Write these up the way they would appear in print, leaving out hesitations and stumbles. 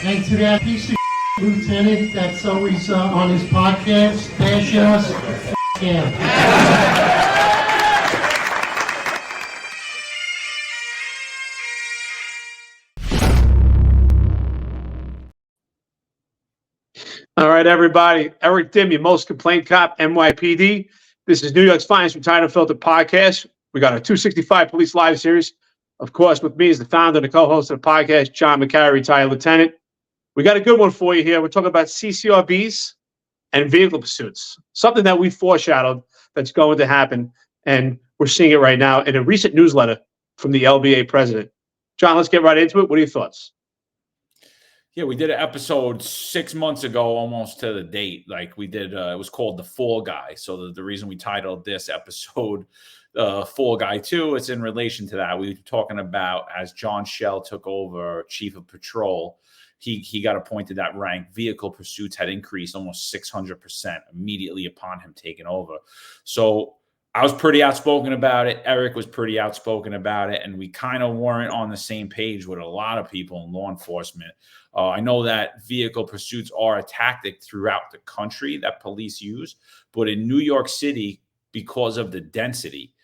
And to that piece of lieutenant that's always on his podcast, bash us, yeah. All right, everybody. Eric Dim, your most complaint cop, NYPD. This is New York's Finest Unfiltered podcast. We got a 265 Police Live series. Of course, with me is the founder and the co-host of the podcast, John McCarry, retired lieutenant. We got a good one for you here. We're talking about CCRBs and vehicle pursuits, something that we foreshadowed that's going to happen, and we're seeing it right now in a recent newsletter from the LBA president. John, let's get right into it. What are your thoughts? Yeah, we did an episode 6 months ago, almost to the date. Like we did, it was called The Fall Guy. So the reason we titled this episode Fall Guy 2, it's in relation to that. We were talking about as John Shell took over Chief of Patrol, he got appointed that rank. Vehicle pursuits had increased almost 600% immediately upon him taking over. So I was pretty outspoken about it. Eric was pretty outspoken about it. And we kind of weren't on the same page with a lot of people in law enforcement. I know that vehicle pursuits are a tactic throughout the country that police use. But in New York City, because of the density,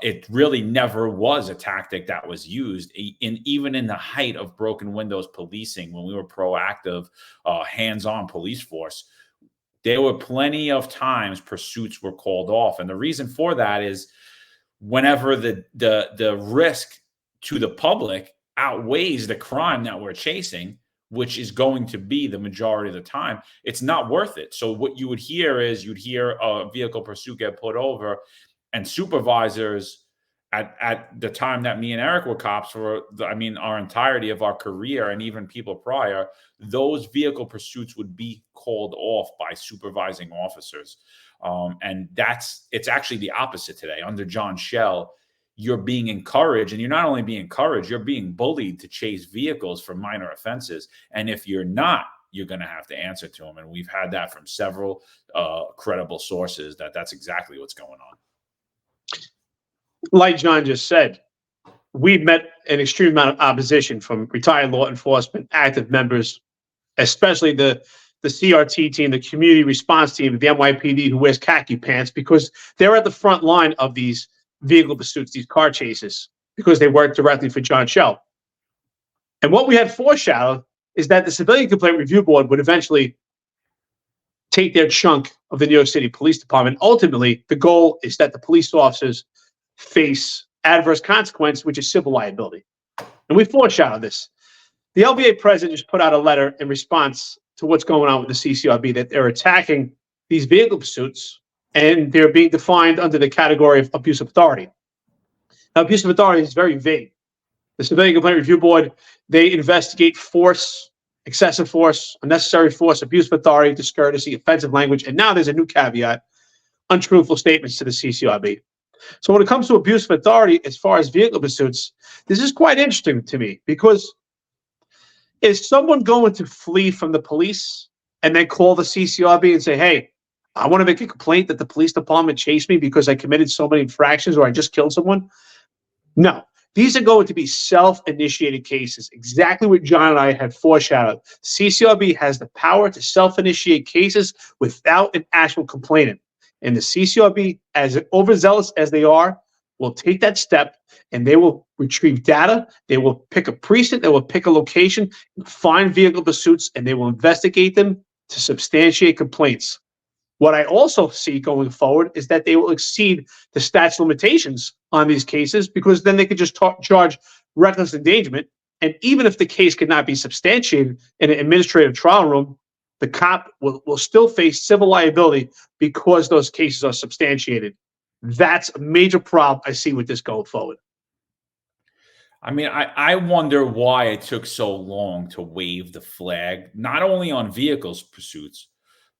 it really never was a tactic that was used even in the height of broken windows policing, when we were proactive, hands-on police force. There were plenty of times pursuits were called off. And the reason for that is whenever the risk to the public outweighs the crime that we're chasing, which is going to be the majority of the time, it's not worth it. So what you would hear is you'd hear a vehicle pursuit get put over, and supervisors at the time that me and Eric were cops for, our entirety of our career and even people prior, those vehicle pursuits would be called off by supervising officers. And it's actually the opposite today. Under John Shell, you're being encouraged, and you're not only being encouraged, you're being bullied to chase vehicles for minor offenses. And if you're not, you're going to have to answer to them. And we've had that from several credible sources that's exactly what's going on. Like John just said, we've met an extreme amount of opposition from retired law enforcement, active members, especially the CRT team, the community response team, the NYPD, who wears khaki pants, because they're at the front line of these vehicle pursuits, these car chases, because they work directly for John Shell. And what we had foreshadowed is that the Civilian Complaint Review Board would eventually take their chunk of the New York City Police Department. Ultimately, the goal is that the police officers face adverse consequence, which is civil liability. And we foreshadowed this. The LBA president just put out a letter in response to what's going on with the CCRB, that they're attacking these vehicle pursuits and they're being defined under the category of abuse of authority. Now, abuse of authority is very vague. The Civilian Complaint Review Board, they investigate force, excessive force, unnecessary force, abuse of authority, discourtesy, offensive language, and now there's a new caveat, untruthful statements to the CCRB. So when it comes to abuse of authority, as far as vehicle pursuits, this is quite interesting to me, because is someone going to flee from the police and then call the CCRB and say, hey, I want to make a complaint that the police department chased me because I committed so many infractions or I just killed someone? No. These are going to be self-initiated cases, exactly what John and I had foreshadowed. CCRB has the power to self-initiate cases without an actual complainant. And the CCRB, as overzealous as they are, will take that step and they will retrieve data. They will pick a precinct. They will pick a location, find vehicle pursuits, and they will investigate them to substantiate complaints. What I also see going forward is that they will exceed the statute of limitations on these cases, because then they could just charge reckless endangerment. And even if the case could not be substantiated in an administrative trial room, the cop will still face civil liability because those cases are substantiated. That's a major problem I see with this going forward. I mean, I wonder why it took so long to wave the flag, not only on vehicles pursuits,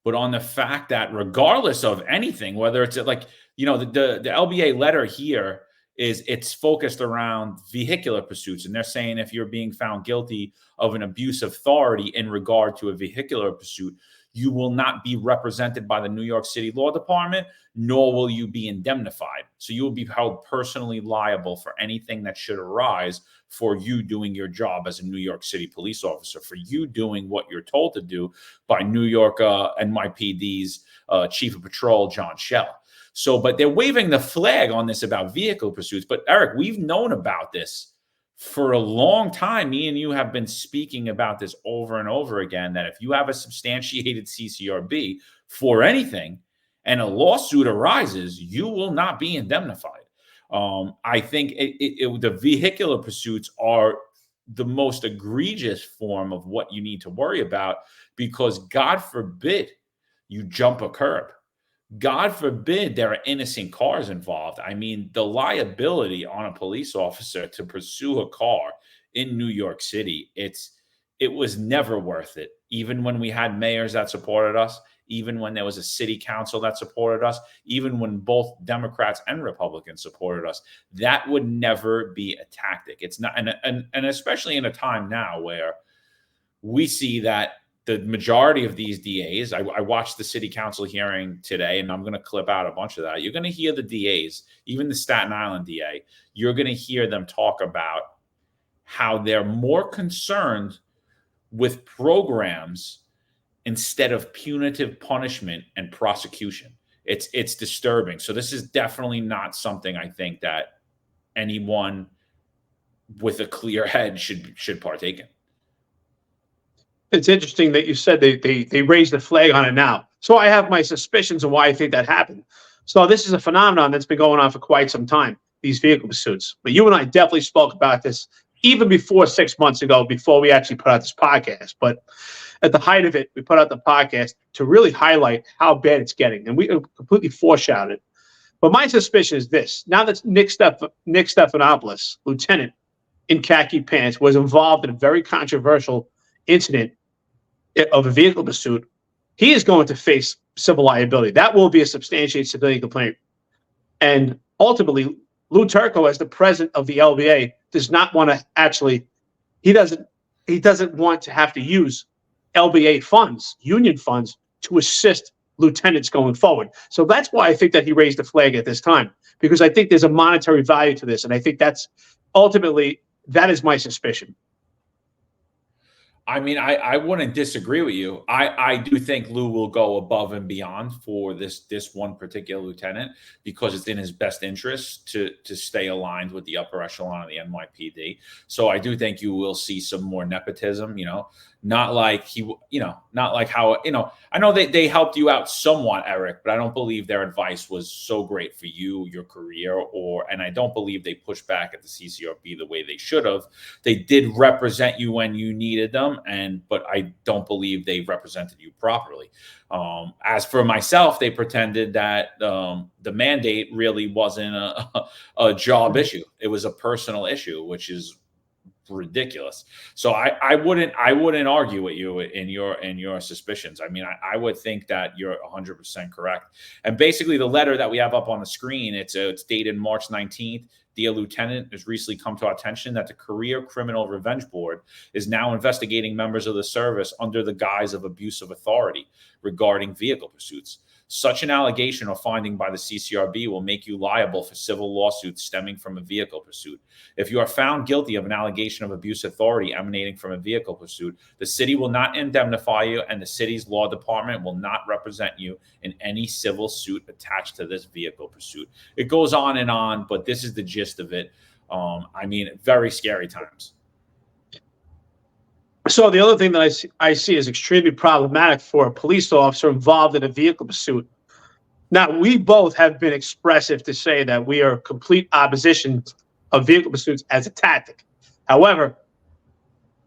but on the fact that regardless of anything, whether it's like, the LBA letter here it's focused around vehicular pursuits. And they're saying if you're being found guilty of an abuse of authority in regard to a vehicular pursuit, you will not be represented by the New York City Law Department, nor will you be indemnified. So you will be held personally liable for anything that should arise for you doing your job as a New York City police officer, for you doing what you're told to do by New York NYPD's Chief of Patrol, John Schell. So, but they're waving the flag on this about vehicle pursuits. But Eric, we've known about this for a long time. Me and you have been speaking about this over and over again, that if you have a substantiated CCRB for anything and a lawsuit arises, you will not be indemnified. I think the vehicular pursuits are the most egregious form of what you need to worry about, because God forbid you jump a curb. God forbid there are innocent cars involved. I mean, the liability on a police officer to pursue a car in New York City, it was never worth it. Even when we had mayors that supported us, even when there was a city council that supported us, even when both Democrats and Republicans supported us, that would never be a tactic. It's not, and especially in a time now where we see that the majority of these DAs, I watched the city council hearing today, and I'm going to clip out a bunch of that. You're going to hear the DAs, even the Staten Island DA, you're going to hear them talk about how they're more concerned with programs instead of punitive punishment and prosecution. It's disturbing. So this is definitely not something I think that anyone with a clear head should partake in. It's interesting that you said they raised the flag on it now. So I have my suspicions of why I think that happened. So this is a phenomenon that's been going on for quite some time, these vehicle pursuits. But you and I definitely spoke about this even before 6 months ago, before we actually put out this podcast. But at the height of it, we put out the podcast to really highlight how bad it's getting. And we completely foreshadowed it. But my suspicion is this. Now that Nick Stephanopoulos, lieutenant in khaki pants, was involved in a very controversial incident of a vehicle pursuit, he is going to face civil liability. That will be a substantiated civilian complaint. And ultimately, Lou Turco, as the president of the LBA, does not want to actually, he doesn't want to have to use LBA funds, union funds, to assist lieutenants going forward. So that's why I think that he raised the flag at this time, because I think there's a monetary value to this. And I think that's ultimately, that is my suspicion. I mean, I wouldn't disagree with you. I do think Lou will go above and beyond for this one particular lieutenant, because it's in his best interest to stay aligned with the upper echelon of the NYPD. So I do think you will see some more nepotism, not like how, I know they helped you out somewhat, Eric, but I don't believe their advice was so great for you, your career, and I don't believe they pushed back at the CCRB the way they should have. They did represent you when you needed them, but I don't believe they represented you properly. As for myself, they pretended that the mandate really wasn't a job issue. It was a personal issue, which is ridiculous. So I wouldn't argue with you in your suspicions. I mean, I would think that you're 100% correct. And basically, the letter that we have up on the screen, it's dated March 19th. Dear Lieutenant, has recently come to our attention that the Career Criminal Revenge Board is now investigating members of the service under the guise of abuse of authority regarding vehicle pursuits. Such an allegation or finding by the CCRB will make you liable for civil lawsuits stemming from a vehicle pursuit. If you are found guilty of an allegation of abuse of authority emanating from a vehicle pursuit, the city will not indemnify you, and the city's law department will not represent you in any civil suit attached to this vehicle pursuit. It goes on, but this is the gist of it. I mean, very scary times. So the other thing that I see is extremely problematic for a police officer involved in a vehicle pursuit. Now, we both have been expressive to say that we are complete opposition of vehicle pursuits as a tactic. However,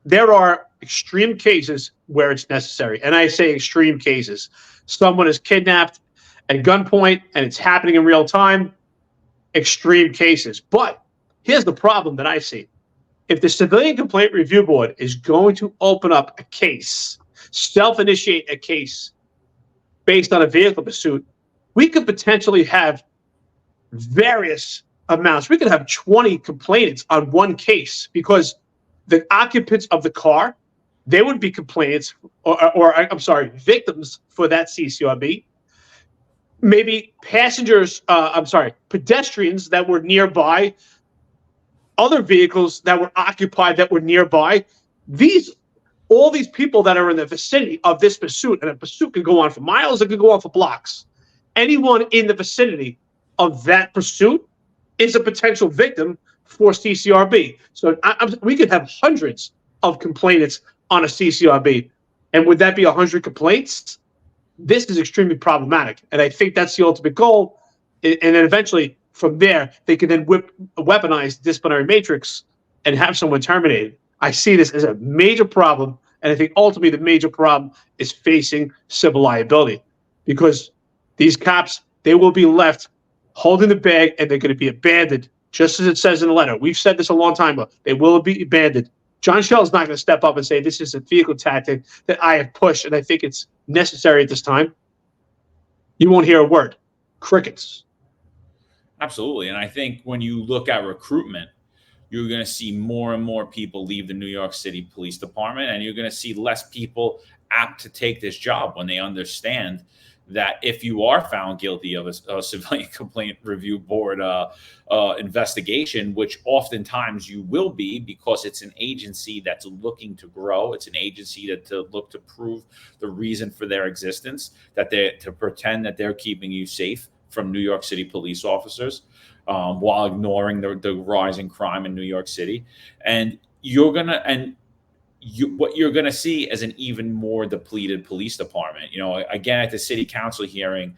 there are extreme cases where it's necessary. And I say extreme cases. Someone is kidnapped at gunpoint and it's happening in real time. Extreme cases. But here's the problem that I see. If the Civilian Complaint Review Board is going to open up a case, self-initiate a case based on a vehicle pursuit, we could potentially have various amounts. We could have 20 complainants on one case because the occupants of the car they would be complainants or I'm sorry, victims for that CCRB. Maybe passengers, pedestrians that were nearby, other vehicles that were occupied that were nearby. All these people that are in the vicinity of this pursuit, and a pursuit could go on for miles, it could go on for blocks. Anyone in the vicinity of that pursuit is a potential victim for CCRB. So we could have hundreds of complainants on a CCRB. And would that be 100 complaints? This is extremely problematic. And I think that's the ultimate goal. And then eventually from there, they can then weaponize the disciplinary matrix and have someone terminated. I see this as a major problem. And I think ultimately the major problem is facing civil liability, because these cops, they will be left holding the bag and they're going to be abandoned, just as it says in the letter. We've said this a long time ago. They will be abandoned. John Schell's not going to step up and say, this is a vehicle tactic that I have pushed and I think it's necessary at this time. You won't hear a word. Crickets. Absolutely. And I think when you look at recruitment, you're going to see more and more people leave the New York City Police Department, and you're going to see less people apt to take this job when they understand that if you are found guilty of a civilian complaint review board investigation, which oftentimes you will be, because it's an agency that's looking to grow, it's an agency to look to prove the reason for their existence, that they to pretend that they're keeping you safe from New York City police officers, while ignoring the rising crime in New York City. And what you're gonna see is an even more depleted police department. Again, at the city council hearing,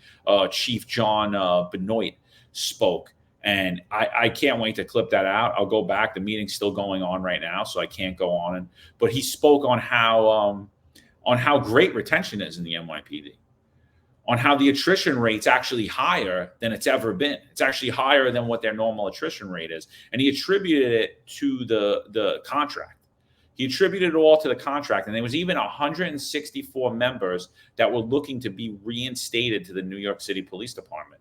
Chief John Benoit spoke, and I can't wait to clip that out. I'll go back. The meeting's still going on right now, so I can't go on. But he spoke on how great retention is in the NYPD, on how the attrition rate's actually higher than it's ever been. It's actually higher than what their normal attrition rate is. And he attributed it to the contract. He attributed it all to the contract. And there was even 164 members that were looking to be reinstated to the New York City Police Department.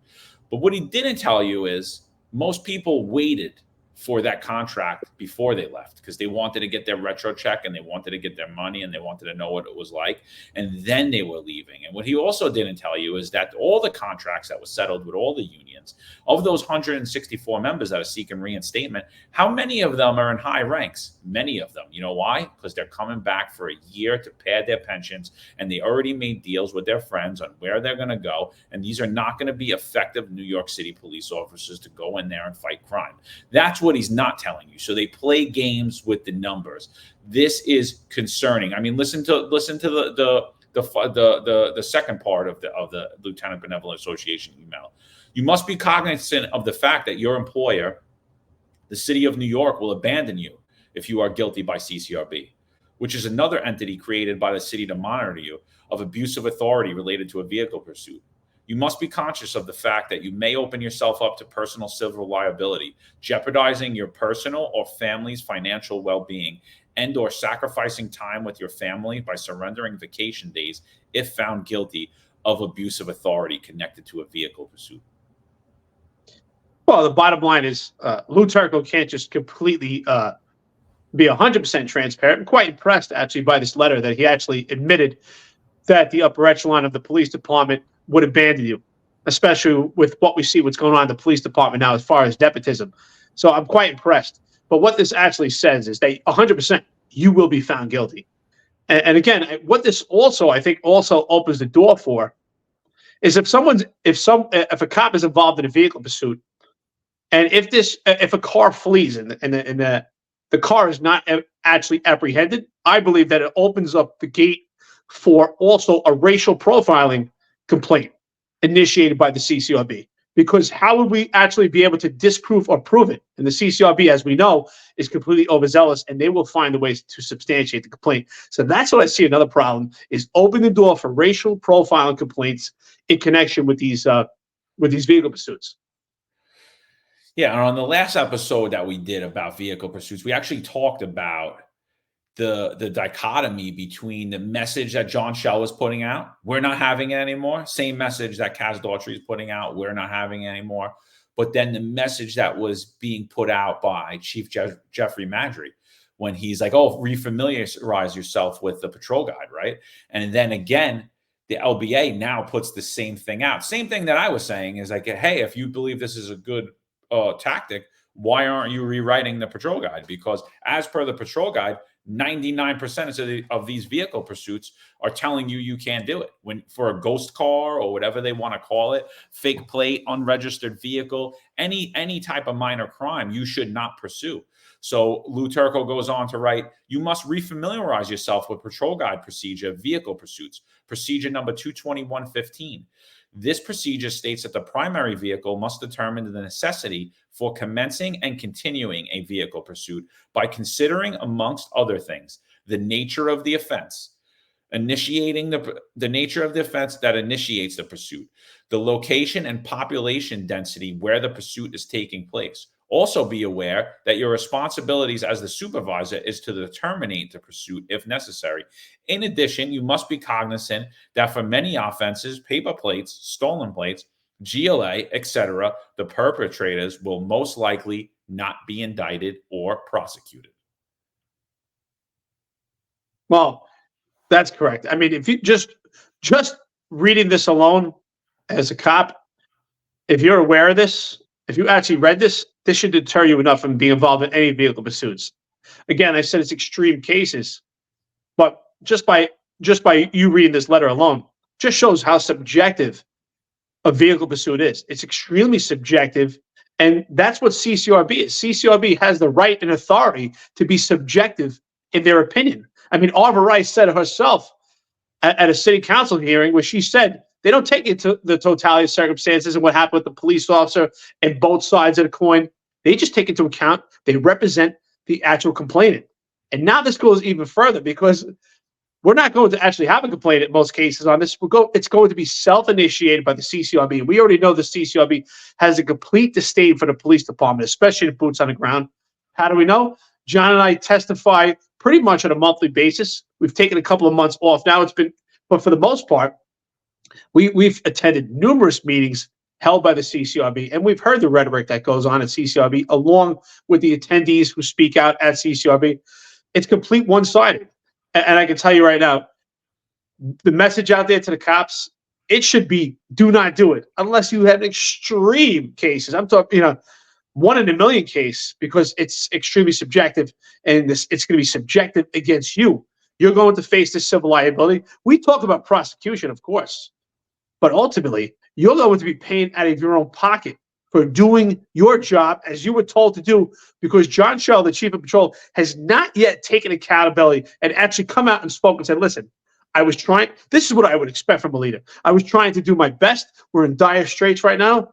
But what he didn't tell you is most people waited for that contract before they left, because they wanted to get their retro check and they wanted to get their money and they wanted to know what it was like. And then they were leaving. And what he also didn't tell you is that all the contracts that were settled with all the unions, of those 164 members that are seeking reinstatement, how many of them are in high ranks? Many of them. You know why? Because they're coming back for a year to pad their pensions, and they already made deals with their friends on where they're going to go. And these are not going to be effective New York City police officers to go in there and fight crime. That's what he's not telling you. So they play games with the numbers. This is concerning. I mean, listen to the second part of the Lieutenant Benevolent Association email. You must be cognizant of the fact that your employer, the city of New York, will abandon you if you are guilty by CCRB, which is another entity created by the city to monitor you of abuse of authority related to a vehicle pursuit. You must be conscious of the fact that you may open yourself up to personal civil liability, jeopardizing your personal or family's financial well-being, and or sacrificing time with your family by surrendering vacation days if found guilty of abuse of authority connected to a vehicle pursuit. Well, the bottom line is Lou Turco can't just completely be 100% transparent. I'm quite impressed, actually, by this letter that he actually admitted that the upper echelon of the police department would abandon you, especially with what we see what's going on in the police department now as far as nepotism. So I'm quite impressed. But what this actually says is that 100% you will be found guilty. And again, what this also, I think, also opens the door for is if a cop is involved in a vehicle pursuit, and if a car flees and the car is not actually apprehended, I believe that it opens up the gate for also a racial profiling complaint initiated by the CCRB. Because how would we actually be able to disprove or prove it? And the CCRB, as we know, is completely overzealous, and they will find the ways to substantiate the complaint. So that's what I see another problem, is open the door for racial profiling complaints in connection with these vehicle pursuits. Yeah, and on the last episode that we did about vehicle pursuits, we actually talked about the dichotomy between the message that John Schell was putting out, we're not having it anymore, same message that Kaz Daughtry is putting out, we're not having it anymore, but then the message that was being put out by Chief Jeffrey Maddrey, when he's like, oh, refamiliarize yourself with the patrol guide, right? And then again, the LBA now puts the same thing out. Same thing that I was saying is like, hey, if you believe this is a good tactic, why aren't you rewriting the patrol guide? Because as per the patrol guide, 99% of these vehicle pursuits are telling you you can't do it. When for a ghost car or whatever they want to call it, fake plate, unregistered vehicle, any type of minor crime, you should not pursue. So Lou Turco goes on to write, you must refamiliarize yourself with patrol guide procedure, vehicle pursuits, procedure number 22115. This procedure states that the primary vehicle must determine the necessity for commencing and continuing a vehicle pursuit by considering, amongst other things, the nature of the offense, initiating the nature of the offense that initiates the pursuit, the location and population density where the pursuit is taking place. Also be aware that your responsibilities as the supervisor is to terminate the pursuit if necessary. In addition, you must be cognizant that for many offenses, paper plates, stolen plates, GLA, etc., the perpetrators will most likely not be indicted or prosecuted. Well, that's correct. I mean, if you just reading this alone as a cop, if you're aware of this, if you actually read this, this should deter you enough from being involved in any vehicle pursuits. Again, I said it's extreme cases, but just by you reading this letter alone, just shows how subjective a vehicle pursuit is. It's extremely subjective, and that's what CCRB is. CCRB has the right and authority to be subjective in their opinion. I mean, Arva Rice said it herself at a city council hearing where she said they don't take into the totality of circumstances and what happened with the police officer and both sides of the coin. They just take into account, they represent the actual complainant. And now this goes even further because we're not going to actually have a complaint in most cases on this. It's going to be self-initiated by the CCRB. We already know the CCRB has a complete disdain for the police department, especially the boots on the ground. How do we know? John and I testify pretty much on a monthly basis. We've taken a couple of months off now. But for the most part, we've attended numerous meetings held by the CCRB, and we've heard the rhetoric that goes on at CCRB, along with the attendees who speak out at CCRB. It's complete one-sided. And I can tell you right now, the message out there to the cops, it should be do not do it unless you have extreme cases. I'm talking, 1 in a million case, because it's extremely subjective, and it's going to be subjective against you. You're going to face this civil liability. We talk about prosecution, of course, but ultimately, you're going to be paying out of your own pocket for doing your job as you were told to do, because John Shell, the chief of patrol, has not yet taken accountability and actually come out and spoken and said, listen, I was trying. This is what I would expect from a leader. I was trying to do my best. We're in dire straits right now.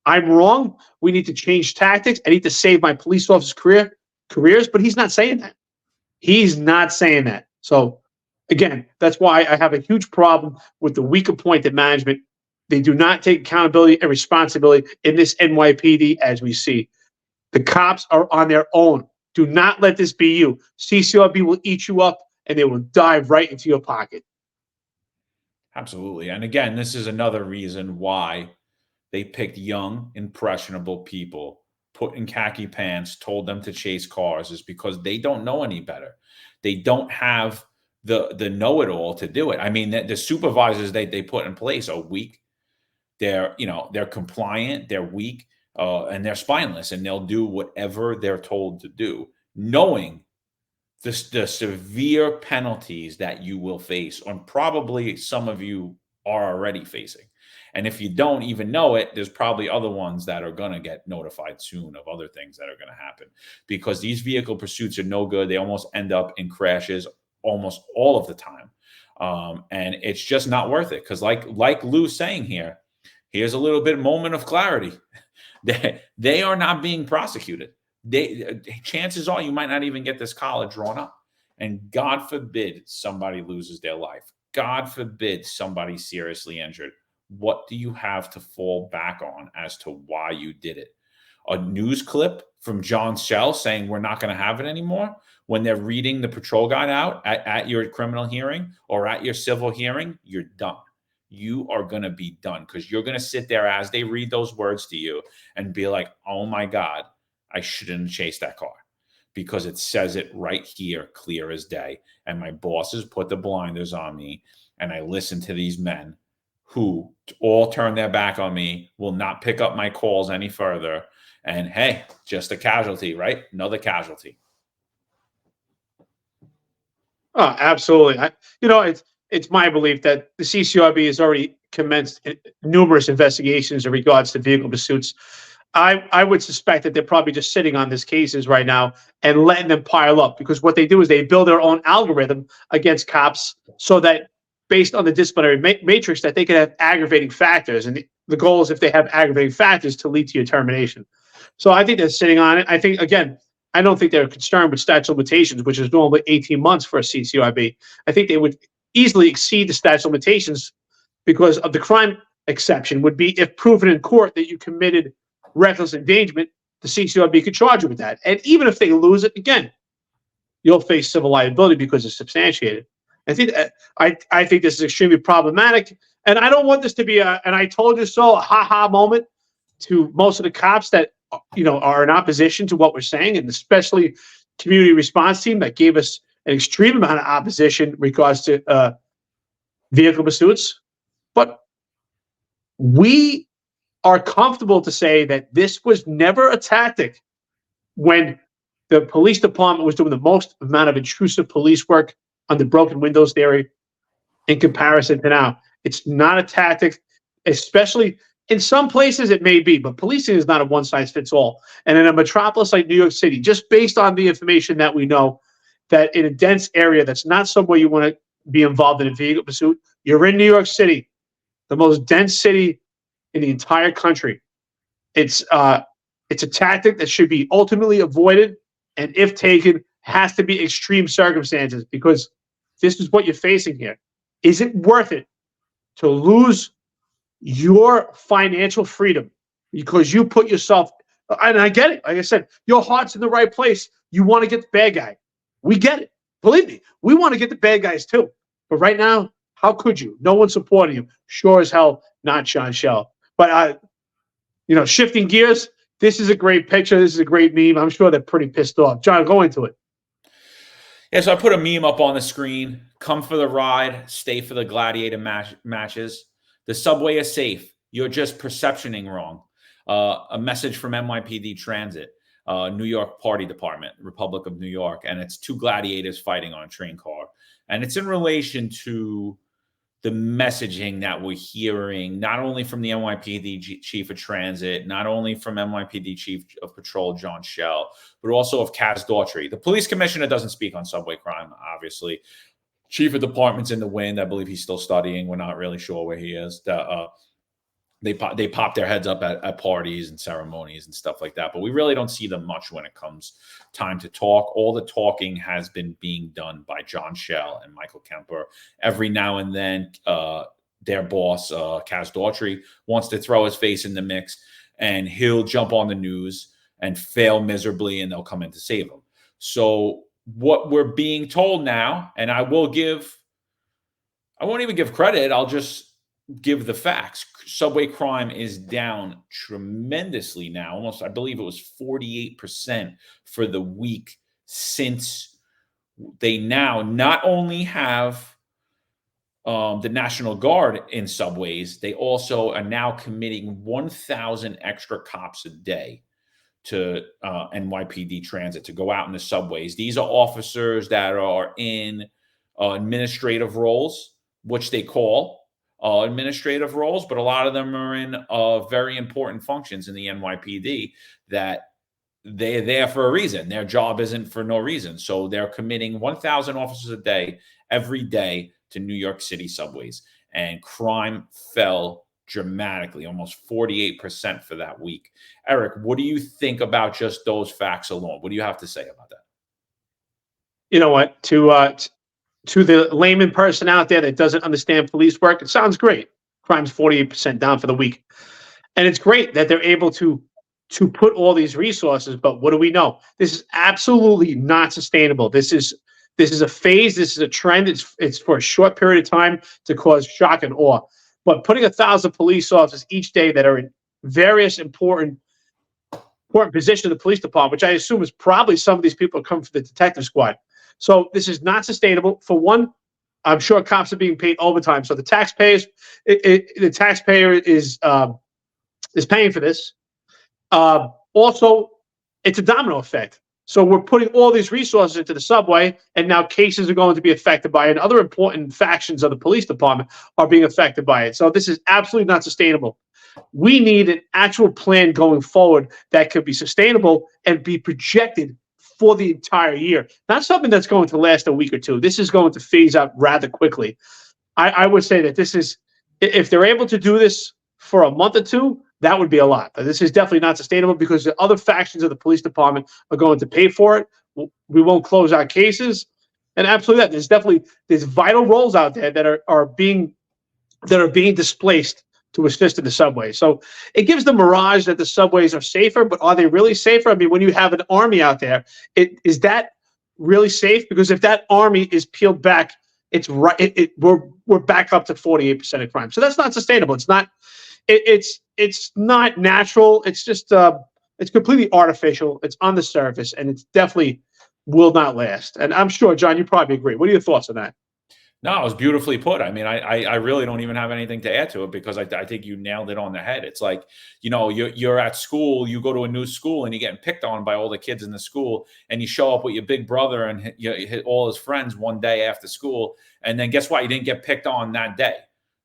I'm wrong. We need to change tactics. I need to save my police officers' careers, but he's not saying that. He's not saying that. So again, that's why I have a huge problem with the weak appointed management. They do not take accountability and responsibility in this NYPD as we see. The cops are on their own. Do not let this be you. CCRB will eat you up, and they will dive right into your pocket. Absolutely. And again, this is another reason why they picked young, impressionable people, put in khaki pants, told them to chase cars, is because they don't know any better. They don't have the know-it-all to do it. I mean, the supervisors they put in place are weak. They're compliant, they're weak, and they're spineless, and they'll do whatever they're told to do, knowing the severe penalties that you will face, and probably some of you are already facing. And if you don't even know it, there's probably other ones that are going to get notified soon of other things that are going to happen, because these vehicle pursuits are no good. They almost end up in crashes almost all of the time. And it's just not worth it. Because like Lou's saying here, here's a little bit moment of clarity. They are not being prosecuted. Chances are you might not even get this collar drawn up. And God forbid somebody loses their life. God forbid somebody seriously injured. What do you have to fall back on as to why you did it? A news clip from John Shell saying we're not going to have it anymore, when they're reading the patrol guide out at your criminal hearing or at your civil hearing, you're done. You are going to be done, because you're going to sit there as they read those words to you and be like, oh my God, I shouldn't have chased that car. because it says it right here, clear as day. And my bosses put the blinders on me, and I listen to these men who all turn their back on me, will not pick up my calls any further. And hey, just a casualty, right? Another casualty. Oh, absolutely. It's my belief that the CCRB has already commenced numerous investigations in regards to vehicle pursuits. I would suspect that they're probably just sitting on these cases right now and letting them pile up, because what they do is they build their own algorithm against cops so that based on the disciplinary matrix that they can have aggravating factors. And the goal is, if they have aggravating factors, to lead to your termination. So I think they're sitting on it. I think, again, I don't think they're concerned with statute of limitations, which is normally 18 months for a CCRB. I think they would easily exceed the statute of limitations, because of the crime exception would be if proven in court that you committed reckless endangerment, the CCRB could charge you with that. And even if they lose it, again, you'll face civil liability because it's substantiated. I think this is extremely problematic, and I don't want this to be and I told you so, a ha-ha moment to most of the cops that are in opposition to what we're saying, and especially community response team that gave us an extreme amount of opposition in regards to vehicle pursuits. But we are comfortable to say that this was never a tactic when the police department was doing the most amount of intrusive police work on the broken windows theory in comparison to now. It's not a tactic, especially in some places it may be, but policing is not a one-size-fits-all. And in a metropolis like New York City, just based on the information that we know, that in a dense area that's not somewhere you want to be involved in a vehicle pursuit, you're in New York City, the most dense city in the entire country. It's a tactic that should be ultimately avoided, and if taken, has to be extreme circumstances, because this is what you're facing here. Is it worth it to lose your financial freedom because you put yourself, and I get it, like I said, your heart's in the right place. You want to get the bad guy. We get it. Believe me, we want to get the bad guys too. But right now, how could you? No one's supporting you. Sure as hell, not Sean Shell. But, shifting gears, this is a great picture. This is a great meme. I'm sure they're pretty pissed off. John, go into it. Yeah, so I put a meme up on the screen. Come for the ride, stay for the gladiator matches. The subway is safe. You're just perceptioning wrong. A message from NYPD Transit, New York Party Department, Republic of New York, and it's two gladiators fighting on a train car. And it's in relation to the messaging that we're hearing, not only from the NYPD Chief of Transit, not only from NYPD Chief of Patrol John Shell, but also of Kaz Daughtry. The police commissioner doesn't speak on subway crime, obviously. Chief of Department's in the wind. I believe he's still studying. We're not really sure where he is. They pop their heads up at parties and ceremonies and stuff like that. But we really don't see them much when it comes time to talk. All the talking has been being done by John Shell and Michael Kemper. Every now and then, their boss, Kaz Daughtry, wants to throw his face in the mix, and he'll jump on the news and fail miserably, and they'll come in to save him. So what we're being told now, and I won't even give credit, I'll just give the facts. Subway crime is down tremendously now. Almost, I believe it was 48% for the week, since they now not only have the National Guard in subways, they also are now committing 1,000 extra cops a day to NYPD Transit to go out in the subways. These are officers that are in administrative roles, which they call administrative roles, but a lot of them are in very important functions in the NYPD that they're there for a reason. Their job isn't for no reason. So they're committing 1,000 officers a day, every day, to New York City subways. And crime fell dramatically, almost 48% for that week. Eric, what do you think about just those facts alone? What do you have to say about that? You know what? To the layman person out there that doesn't understand police work, it sounds great. Crime's 48% down for the week. And it's great that they're able to put all these resources, but what do we know? This is absolutely not sustainable. This is a phase, this is a trend. It's for a short period of time to cause shock and awe. But putting 1,000 police officers each day that are in various important important position in the police department, which I assume is probably some of these people who come from the detective squad. So this is not sustainable. For one, I'm sure cops are being paid overtime, so the taxpayer is paying for this. Also, it's a domino effect. So we're putting all these resources into the subway, and now cases are going to be affected by it. And other important factions of the police department are being affected by it. So this is absolutely not sustainable. We need an actual plan going forward that could be sustainable and be projected for the entire year. Not something that's going to last a week or two. This is going to phase out rather quickly. I would say that this is, if they're able to do this for a month or two, that would be a lot. But this is definitely not sustainable because the other factions of the police department are going to pay for it. We won't close our cases. And absolutely that. There's vital roles out there that are being displaced to assist in the subway. So it gives the mirage that the subways are safer, but are they really safer? I mean, when you have an army out there, is that really safe? Because if that army is peeled back, it's right. We're back up to 48% of crime. So that's not sustainable. It's not. It's not natural. It's just it's completely artificial. It's on the surface, and it's definitely will not last. And I'm sure, John, you probably agree. What are your thoughts on that? No, it was beautifully put. I mean, I really don't even have anything to add to it because I think you nailed it on the head. It's like, you're at school, you go to a new school and you're getting picked on by all the kids in the school, and you show up with your big brother and you hit all his friends one day after school. And then guess what? You didn't get picked on that day.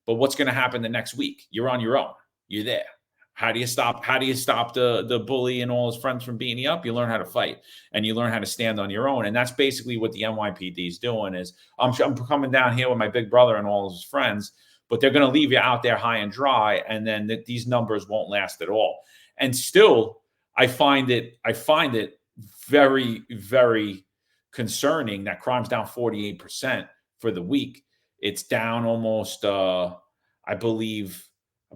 But what's going to happen the next week? You're on your own. You're there. How do you stop the bully and all his friends from beating you up? You learn how to fight, and you learn how to stand on your own. And that's basically what the NYPD is doing. Is I'm coming down here with my big brother and all his friends, but they're going to leave you out there high and dry, and then these numbers won't last at all. And still, I find it very, very concerning that crime's down 48% for the week. It's down almost, I believe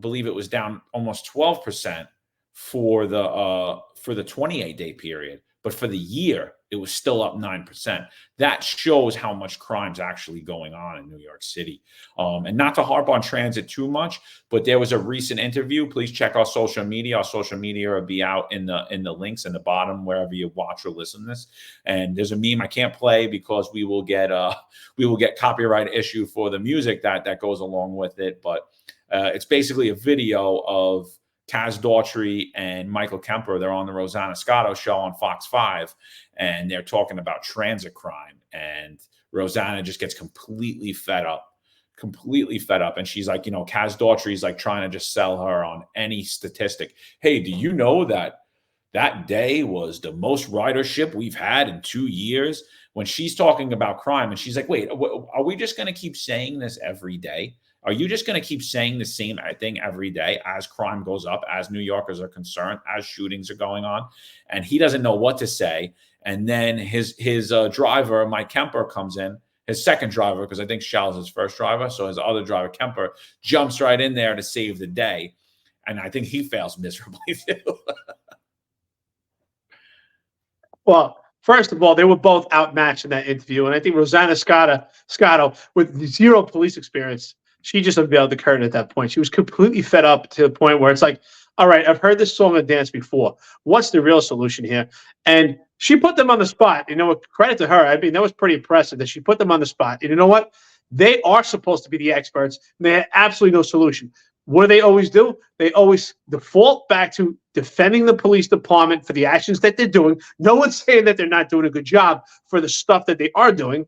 it was down almost 12% for the 28-day period, but for the year it was still up 9%. That shows how much crime's actually going on in New York City. And not to harp on transit too much, but there was a recent interview. Please check our social media. Our social media will be out in the links in the bottom wherever you watch or listen to this. And there's a meme I can't play because we will get copyright issue for the music that goes along with it, but. It's basically a video of Kaz Daughtry and Michael Kemper. They're on the Rosanna Scotto show on Fox 5, and they're talking about transit crime. And Rosanna just gets completely fed up. And she's like, Kaz Daughtry's like trying to just sell her on any statistic. Hey, do you know that day was the most ridership we've had in 2 years? When she's talking about crime, and she's like, wait, are we just going to keep saying this every day? Are you just going to keep saying the same thing every day as crime goes up, as New Yorkers are concerned, as shootings are going on? And he doesn't know what to say. And then his driver, Mike Kemper, comes in, his second driver, because I think Shell's his first driver. So his other driver, Kemper, jumps right in there to save the day. And I think he fails miserably too. Well, first of all, they were both outmatched in that interview. And I think Rosanna Scotto, with zero police experience, she just unveiled the curtain at that point. She was completely fed up to the point where it's like, all right, I've heard this song and dance before. What's the real solution here? And she put them on the spot. Credit to her. I mean, that was pretty impressive that she put them on the spot. And you know what? They are supposed to be the experts, and they have absolutely no solution. What do they always do? They always default back to defending the police department for the actions that they're doing. No one's saying that they're not doing a good job for the stuff that they are doing.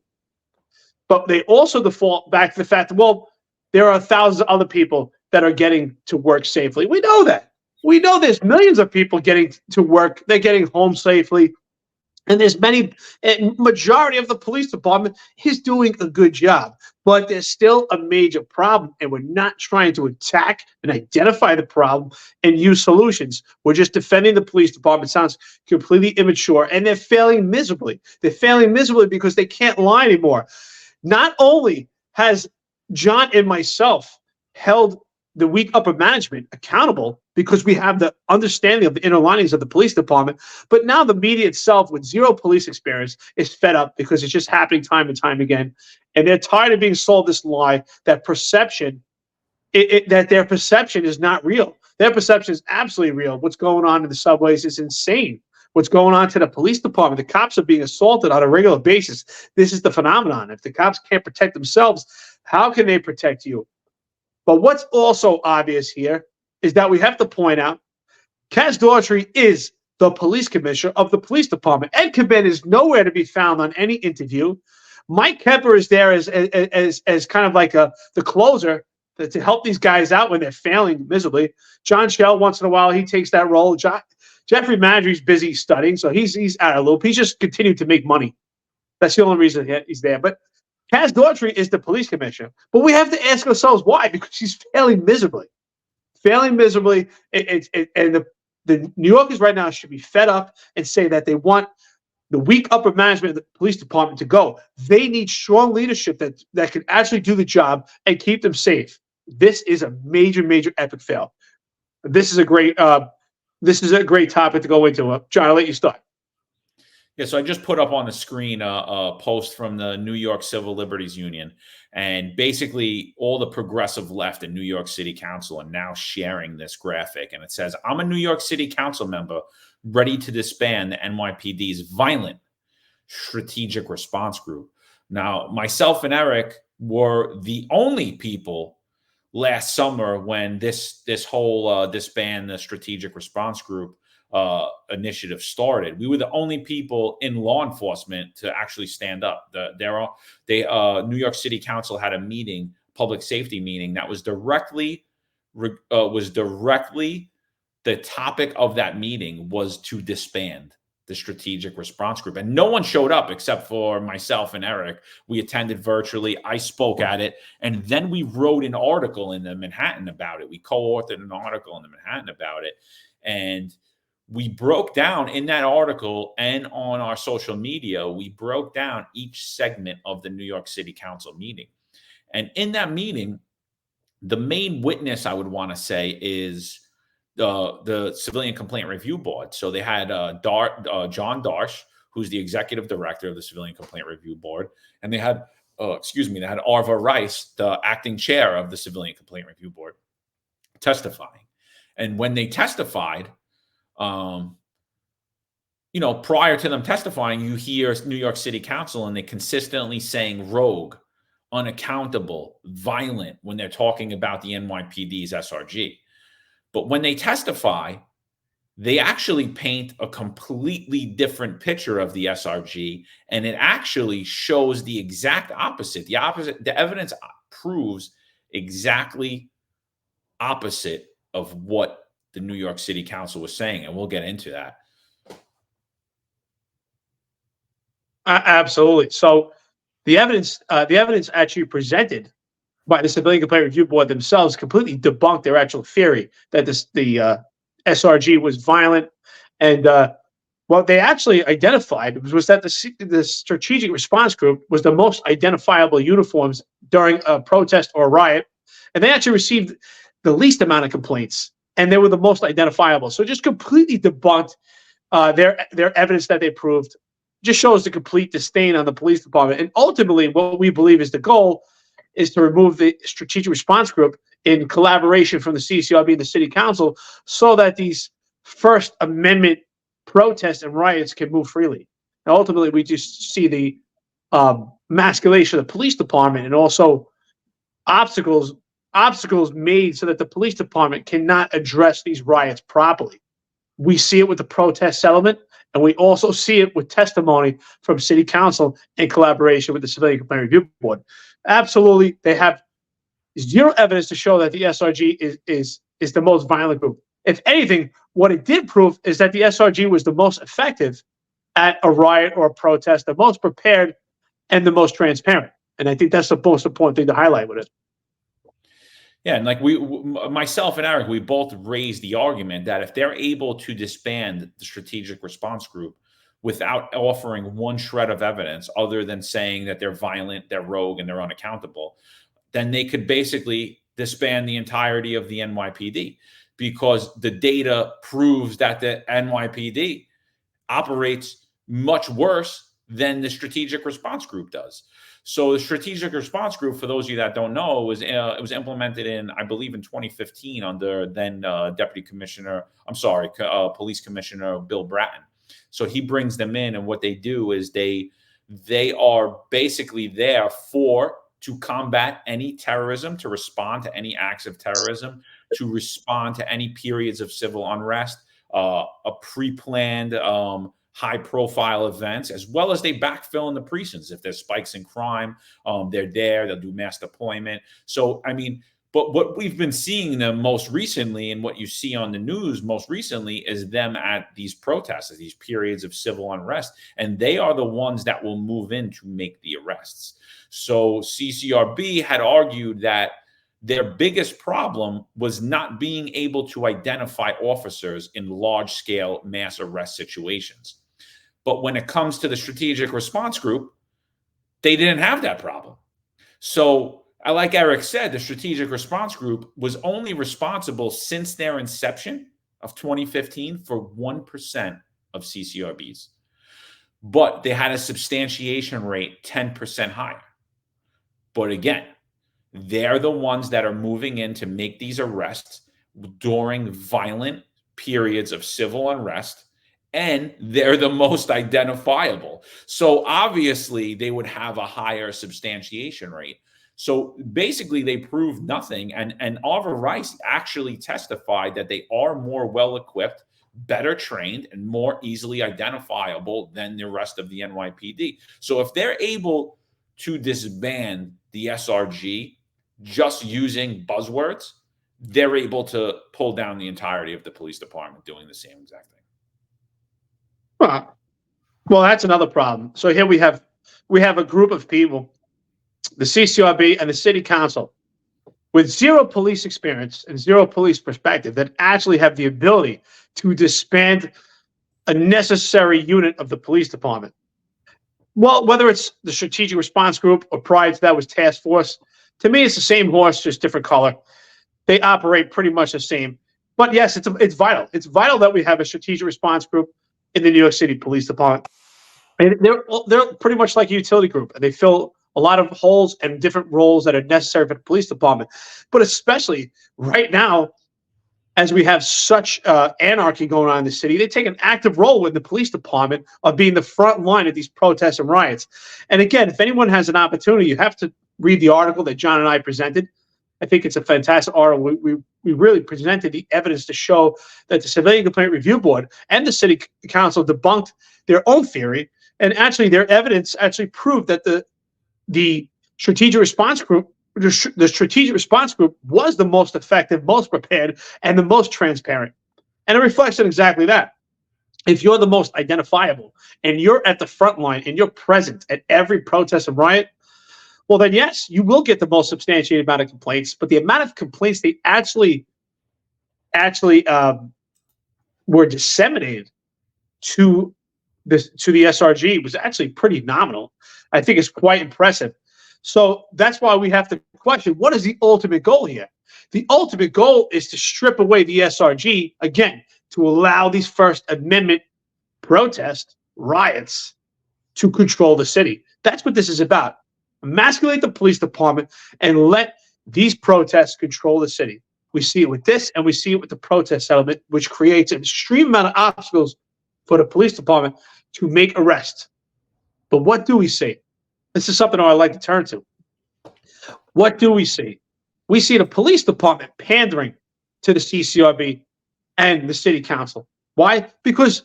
But they also default back to the fact that, well, there are thousands of other people that are getting to work safely. We know that. We know there's millions of people getting to work. They're getting home safely. And there's majority of the police department is doing a good job. But there's still a major problem, and we're not trying to attack and identify the problem and use solutions. We're just defending the police department. It sounds completely immature, and they're failing miserably. They're failing miserably because they can't lie anymore. Not only has John and myself held the weak upper management accountable because we have the understanding of the inner linings of the police department, but now the media itself, with zero police experience, is fed up because it's just happening time and time again. And they're tired of being sold this lie that that their perception is not real. Their perception is absolutely real. What's going on in the subways is insane. What's going on to the police department? The cops are being assaulted on a regular basis. This is the phenomenon. If the cops can't protect themselves, how can they protect you? But what's also obvious here is that we have to point out Kaz Daughtry is the police commissioner of the police department. Ed Cabin is nowhere to be found on any interview. Mike Kemper is there as kind of like the closer to help these guys out when they're failing miserably. John Shell, once in a while, he takes that role. Jeffrey Madry's busy studying, so he's out of the loop. He's just continued to make money. That's the only reason he's there. But Kaz Daughtry is the police commissioner. But we have to ask ourselves why, because she's failing miserably. And the New Yorkers right now should be fed up and say that they want the weak upper management of the police department to go. They need strong leadership that can actually do the job and keep them safe. This is a major, major epic fail. This is a great topic to go into. John, I'll let you start. Yeah, so I just put up on the screen a post from the New York Civil Liberties Union, and basically all the progressive left in New York City Council are now sharing this graphic, and it says, "I'm a New York City Council member ready to disband the NYPD's violent strategic response group." Now, myself and Eric were the only people last summer when this whole disband the strategic response group initiative started. We were the only people in law enforcement to actually stand up. New York City Council had a meeting, public safety meeting, that was directly the topic of that meeting was to disband the strategic response group. And no one showed up except for myself and Eric. We attended virtually. I spoke at it. And then we wrote an article in the Manhattan about it. We co-authored an article in the Manhattan about it. And we broke down in that article and on our social media, we broke down each segment of the New York City Council meeting. And in that meeting, the main witness, I would want to say, is the Civilian Complaint Review Board. So they had John Darsh, who's the executive director of the Civilian Complaint Review Board. And they had, they had Arva Rice, the acting chair of the Civilian Complaint Review Board, testifying. And when they testified, prior to them testifying, you hear New York City Council and they consistently saying rogue, unaccountable, violent when they're talking about the NYPD's SRG. But when they testify, they actually paint a completely different picture of the SRG, and it actually shows the exact opposite. The evidence proves exactly opposite of what the New York City Council was saying, and we'll get into that. Absolutely. So the evidence actually presented by the Civilian Complaint Review Board themselves completely debunked their actual theory that the SRG was violent. And what they actually identified was that the Strategic Response Group was the most identifiable uniforms during a protest or a riot. And they actually received the least amount of complaints, and they were the most identifiable. So just completely debunked their evidence that they proved. Just shows the complete disdain on the police department. And ultimately, what we believe is the goal is to remove the Strategic Response Group in collaboration from the CCRB and the City Council so that these First Amendment protests and riots can move freely. And ultimately, we just see the emasculation of the police department and also obstacles made so that the police department cannot address these riots properly. We see it with the protest settlement, and we also see it with testimony from City Council in collaboration with the Civilian Complaint Review Board. Absolutely, they have zero evidence to show that the SRG is the most violent group. If anything, what it did prove is that the SRG was the most effective at a riot or a protest, the most prepared, and the most transparent. And I think that's the most important thing to highlight with it. Yeah, and like myself and Eric, we both raised the argument that if they're able to disband the Strategic Response Group without offering one shred of evidence other than saying that they're violent, they're rogue, and they're unaccountable, then they could basically disband the entirety of the NYPD, because the data proves that the NYPD operates much worse than the Strategic Response Group does. So the strategic response group, for those of you that don't know, it was implemented in, I believe, in 2015 under then Police Commissioner Bill Bratton. So he brings them in, and what they do is they are basically there to combat any terrorism, to respond to any acts of terrorism, to respond to any periods of civil unrest, a pre-planned high-profile events, as well as they backfill in the precincts. If there's spikes in crime, they're there. They'll do mass deployment. So, I mean, but what we've been seeing them most recently, and what you see on the news most recently, is them at these protests, at these periods of civil unrest, and they are the ones that will move in to make the arrests. So CCRB had argued that their biggest problem was not being able to identify officers in large-scale mass arrest situations. But when it comes to the strategic response group, they didn't have that problem. So, like Eric said, the strategic response group was only responsible since their inception of 2015 for 1% of CCRBs. But they had a substantiation rate 10% higher. But again, they're the ones that are moving in to make these arrests during violent periods of civil unrest, and they're the most identifiable. So obviously, they would have a higher substantiation rate. So basically, they proved nothing. And Arthur Rice actually testified that they are more well-equipped, better trained, and more easily identifiable than the rest of the NYPD. So if they're able to disband the SRG just using buzzwords, they're able to pull down the entirety of the police department doing the same exact thing. Well, that's another problem. So here we have a group of people, the CCRB and the city council, with zero police experience and zero police perspective, that actually have the ability to disband a necessary unit of the police department. Well, whether it's the strategic response group or prior to that was task force, to me, it's the same horse, just different color. They operate pretty much the same. But yes, it's vital. It's vital that we have a strategic response group in the New York City Police Department. And they're pretty much like a utility group, and they fill a lot of holes and different roles that are necessary for the police department. But especially right now, as we have such anarchy going on in the city, they take an active role in the police department of being the front line of these protests and riots. And again, if anyone has an opportunity, you have to read the article that John and I presented. I think it's a fantastic article. We really presented the evidence to show that the Civilian Complaint Review Board and the City Council debunked their own theory, and actually their evidence actually proved that the strategic response group was the most effective, most prepared, and the most transparent. And it reflects on exactly that. If you're the most identifiable and you're at the front line and you're present at every protest and riot, well, then yes, you will get the most substantiated amount of complaints. But the amount of complaints they actually were disseminated to the SRG was actually pretty nominal. I think it's quite impressive. So that's why we have to question, what is the ultimate goal here? The ultimate goal is to strip away the SRG, again, to allow these First Amendment protests, riots, to control the city. That's what this is about. Emasculate the police department and let these protests control the city. We see it with this, and we see it with the protest settlement, which creates an extreme amount of obstacles for the police department to make arrests. But what do we see? This is something I like to turn to. What do we see? We see the police department pandering to the CCRB and the city council. Why? Because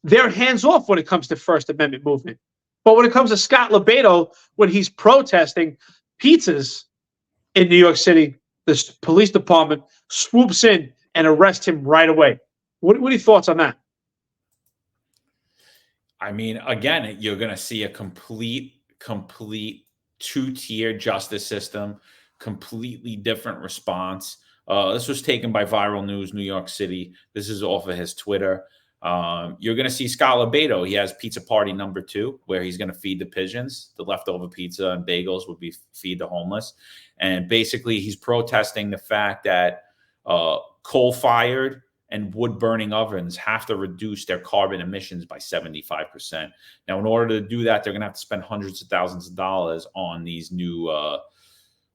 they're hands off when it comes to First Amendment movement. But when it comes to Scott Lebedo, when he's protesting pizzas in New York City, the police department swoops in and arrests him right away. What are your thoughts on that? I mean, again, you're going to see a complete two-tier justice system, completely different response. This was taken by Viral News, New York City. This is off of his Twitter. You're going to see Scott Lebedo. He has pizza party number 2, where he's going to feed the pigeons. The leftover pizza and bagels would be feed the homeless. And basically, he's protesting the fact that coal-fired and wood burning ovens have to reduce their carbon emissions by 75%. Now, in order to do that, they're going to have to spend hundreds of thousands of dollars on these new,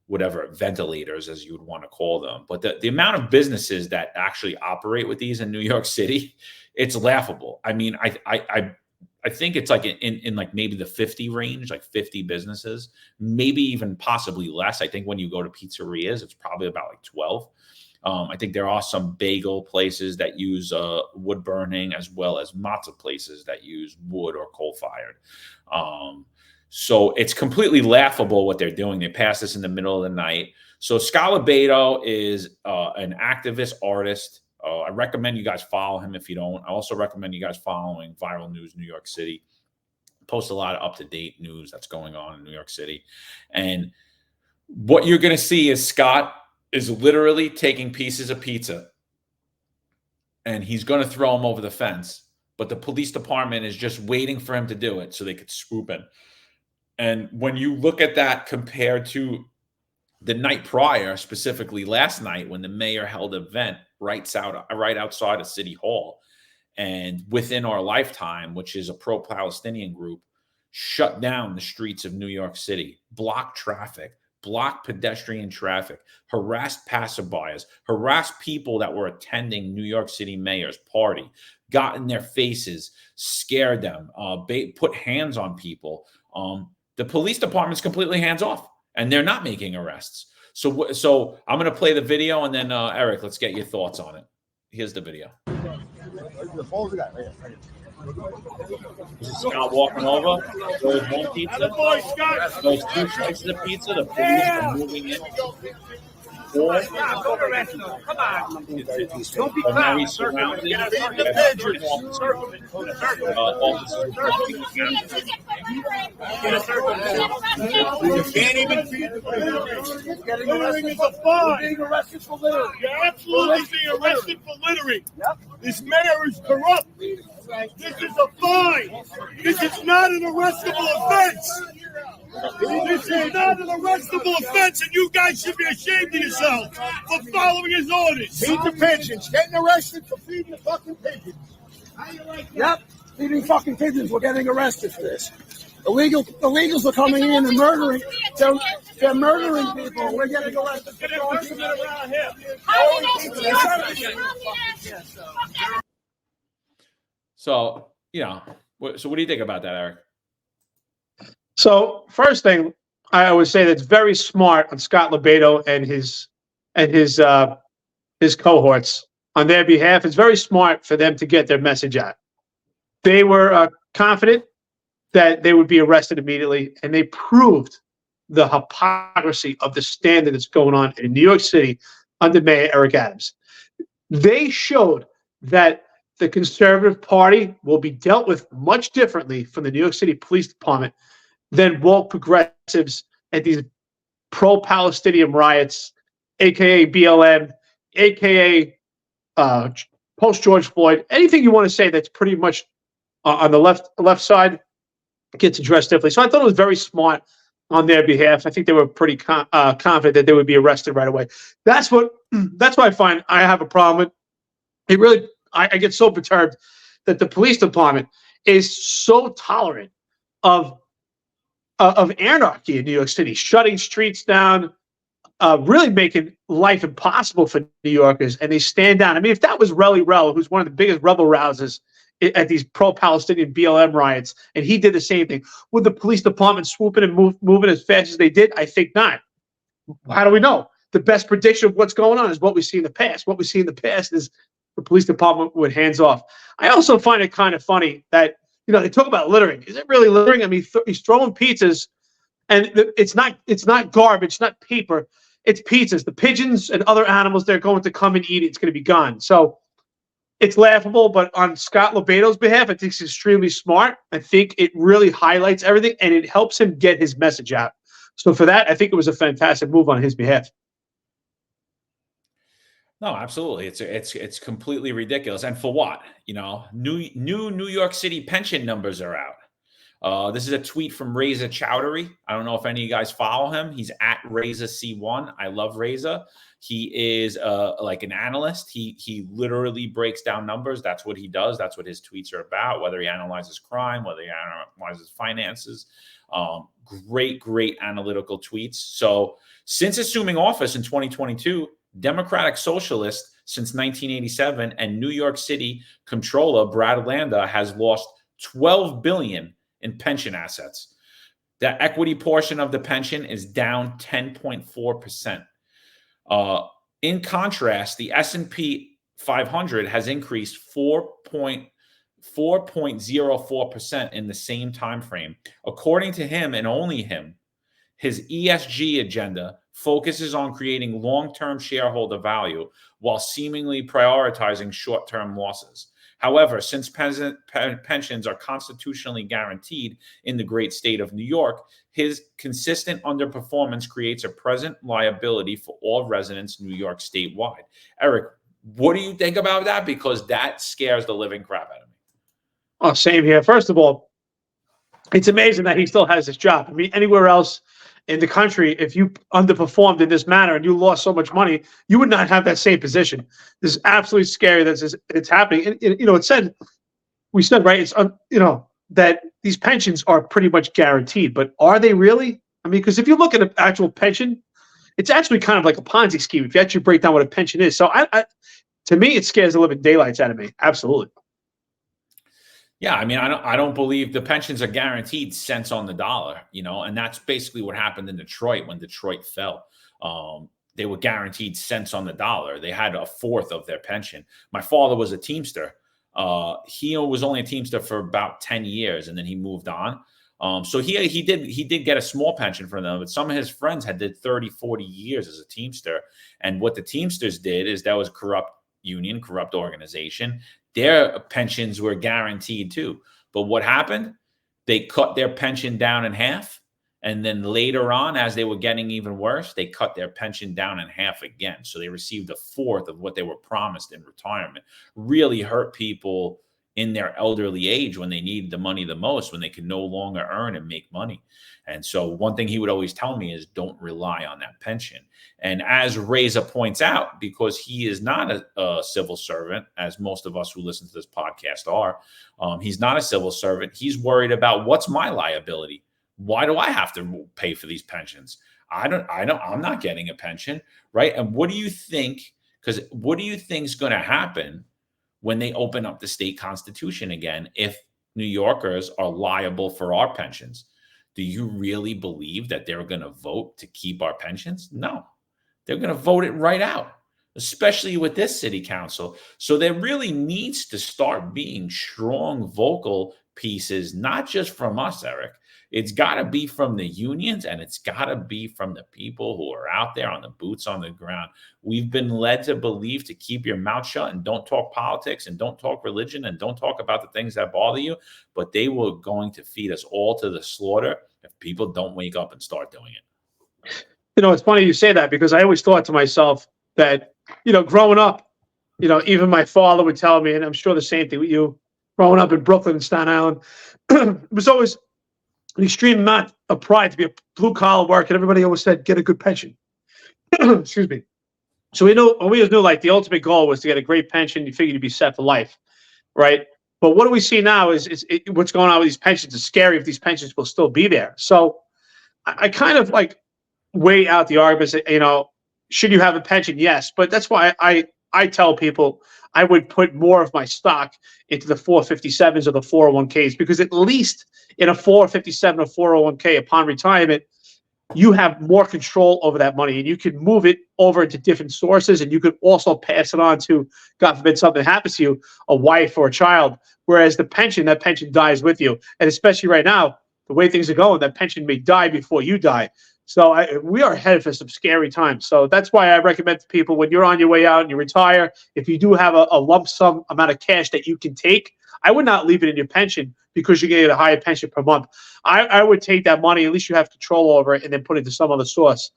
whatever, ventilators, as you would want to call them. But the amount of businesses that actually operate with these in New York City, it's laughable. I mean, I think it's like in like maybe the 50 range, like 50 businesses, maybe even possibly less. I think when you go to pizzerias, it's probably about like 12. I think there are some bagel places that use wood burning, as well as matzo places that use wood or coal fired. So it's completely laughable what they're doing. They pass this in the middle of the night. So Scott Lebedo is an activist artist. I recommend you guys follow him if you don't. I also recommend you guys following Viral News New York City. Post a lot of up-to-date news that's going on in New York City. And what you're going to see is Scott is literally taking pieces of pizza and he's going to throw them over the fence. But the police department is just waiting for him to do it so they could swoop in. And when you look at that compared to the night prior, specifically last night, when the mayor held an event right outside of City Hall, and Within Our Lifetime, which is a pro-Palestinian group, shut down the streets of New York City, blocked traffic, blocked pedestrian traffic, harassed passerbyers, harassed people that were attending New York City mayor's party, got in their faces, scared them, put hands on people. The police department's completely hands off, and they're not making arrests. So I'm going to play the video, and then Eric, let's get your thoughts on it. Here's the video. This is Scott walking over. There's one pizza. There's two slices of pizza. The police are moving in. Four. Come on. But now he's surrounded. Can't even feed the littering is a fine. Being arrested for littering. You're absolutely being arrested for littering. This mayor is corrupt. This is a fine. This is not an arrestable offense. This is not an arrestable offense, and you guys should be ashamed of yourselves for following his orders. Feed the pigeons. Getting arrested for feeding the fucking pigeons. Yep, feeding fucking pigeons. We're getting arrested for this. Illegals are coming in and murdering. They're murdering people. We're getting arrested for doing it around here. So, so what do you think about that, Eric? So first thing I would say that's very smart on Scott Lebedo and his cohorts on their behalf. It's very smart for them to get their message out. They were confident that they would be arrested immediately, and they proved the hypocrisy of the standard that's going on in New York City under Mayor Eric Adams. They showed that the Conservative Party will be dealt with much differently from the New York City Police Department than woke progressives at these pro-Palestinian riots, aka BLM, aka post-George Floyd. Anything you want to say that's pretty much on the left side gets addressed differently. So I thought it was very smart on their behalf. I think they were pretty confident that they would be arrested right away. That's why I find I have a problem with. It really, I get so perturbed that the police department is so tolerant of anarchy in New York City, shutting streets down, really making life impossible for New Yorkers, and they stand down. I mean, if that was Relly Rel, who's one of the biggest rebel rousers at these pro-Palestinian BLM riots, and he did the same thing, would the police department swoop in and moving as fast as they did? I think not. How do we know? The best prediction of what's going on is what we see in the past. What we see in the past is the police department with hands off. I also find it kind of funny that, they talk about littering. Is it really littering? I mean, he's throwing pizzas, and it's not garbage, it's not paper. It's pizzas. The pigeons and other animals, they're going to come and eat it. It's going to be gone. So it's laughable, but on Scott Lebedo's behalf, I think it's extremely smart. I think it really highlights everything, and it helps him get his message out. So for that, I think it was a fantastic move on his behalf. No, absolutely. It's completely ridiculous. And for what? New York City pension numbers are out. This is a tweet from Reza Chowdhury. I don't know if any of you guys follow him. He's at Reza C1. I love Reza. He is like an analyst. He literally breaks down numbers. That's what he does. That's what his tweets are about, whether he analyzes crime, whether he analyzes finances. Great analytical tweets. So since assuming office in 2022, Democratic Socialist since 1987 and New York City Comptroller Brad Landa has lost $12 billion in pension assets. The equity portion of the pension is down 10.4%. In contrast, the S&P 500 has increased 4.04% in the same time frame. According to him and only him, his ESG agenda focuses on creating long-term shareholder value while seemingly prioritizing short-term losses. However, since pensions are constitutionally guaranteed in the great state of New York, his consistent underperformance creates a present liability for all residents New York statewide. Eric, what do you think about that? Because that scares the living crap out of me. Oh, same here. First of all, it's amazing that he still has his job. I mean, anywhere else in the country, if you underperformed in this manner and you lost so much money, you would not have that same position. This is absolutely scary that it's happening. And, you know, we said, right, it's, that these pensions are pretty much guaranteed, but are they really? I mean, because if you look at an actual pension, it's actually kind of like a Ponzi scheme if you actually break down what a pension is. So to me, it scares the living daylights out of me. Absolutely. Yeah, I mean, I don't believe the pensions are guaranteed cents on the dollar, and that's basically what happened in Detroit when Detroit fell. They were guaranteed cents on the dollar. They had a fourth of their pension. My father was a Teamster. He was only a Teamster for about 10 years, and then he moved on. So he did get a small pension from them, but some of his friends had did 30, 40 years as a Teamster. And what the Teamsters did is that was a corrupt union, corrupt organization. Their pensions were guaranteed too. But what happened? They cut their pension down in half. And then later on, as they were getting even worse, they cut their pension down in half again. So they received a fourth of what they were promised in retirement. Really hurt people in their elderly age when they needed the money the most, when they could no longer earn and make money. And so one thing he would always tell me is don't rely on that pension. And as Reza points out, because he is not a civil servant, as most of us who listen to this podcast are, he's not a civil servant. He's worried about what's my liability? Why do I have to pay for these pensions? I'm not getting a pension, right? And what do you think? Because what do you think is going to happen when they open up the state constitution again, if New Yorkers are liable for our pensions? Do you really believe that they're going to vote to keep our pensions? No, they're going to vote it right out, especially with this city council. So there really needs to start being strong vocal pieces, not just from us, Eric. It's got to be from the unions, and it's got to be from the people who are out there on the boots on the ground. We've been led to believe to keep your mouth shut and don't talk politics and don't talk religion and don't talk about the things that bother you. But they were going to feed us all to the slaughter if people don't wake up and start doing it. It's funny you say that, because I always thought to myself that, growing up, even my father would tell me, and I'm sure the same thing with you, growing up in Brooklyn and Staten Island, it was always an extreme amount of pride to be a blue-collar worker, and everybody always said, get a good pension. Excuse me. So we always knew, like, the ultimate goal was to get a great pension. You figured you'd be set for life, right? But what do we see now is what's going on with these pensions is scary if these pensions will still be there. So I kind of, like, weigh out the arguments that, should you have a pension? Yes. But that's why I tell people I would put more of my stock into the 457s or the 401ks, because at least in a 457 or 401k upon retirement, you have more control over that money, and you can move it over into different sources, and you could also pass it on to, God forbid something happens to you, a wife or a child. Whereas that pension dies with you. And especially right now, the way things are going, that pension may die before you die. So we are headed for some scary times. So that's why I recommend to people, when you're on your way out and you retire, if you do have a lump sum amount of cash that you can take, I would not leave it in your pension because you're getting a higher pension per month. I would take that money, at least you have control over it, and then put it to some other source.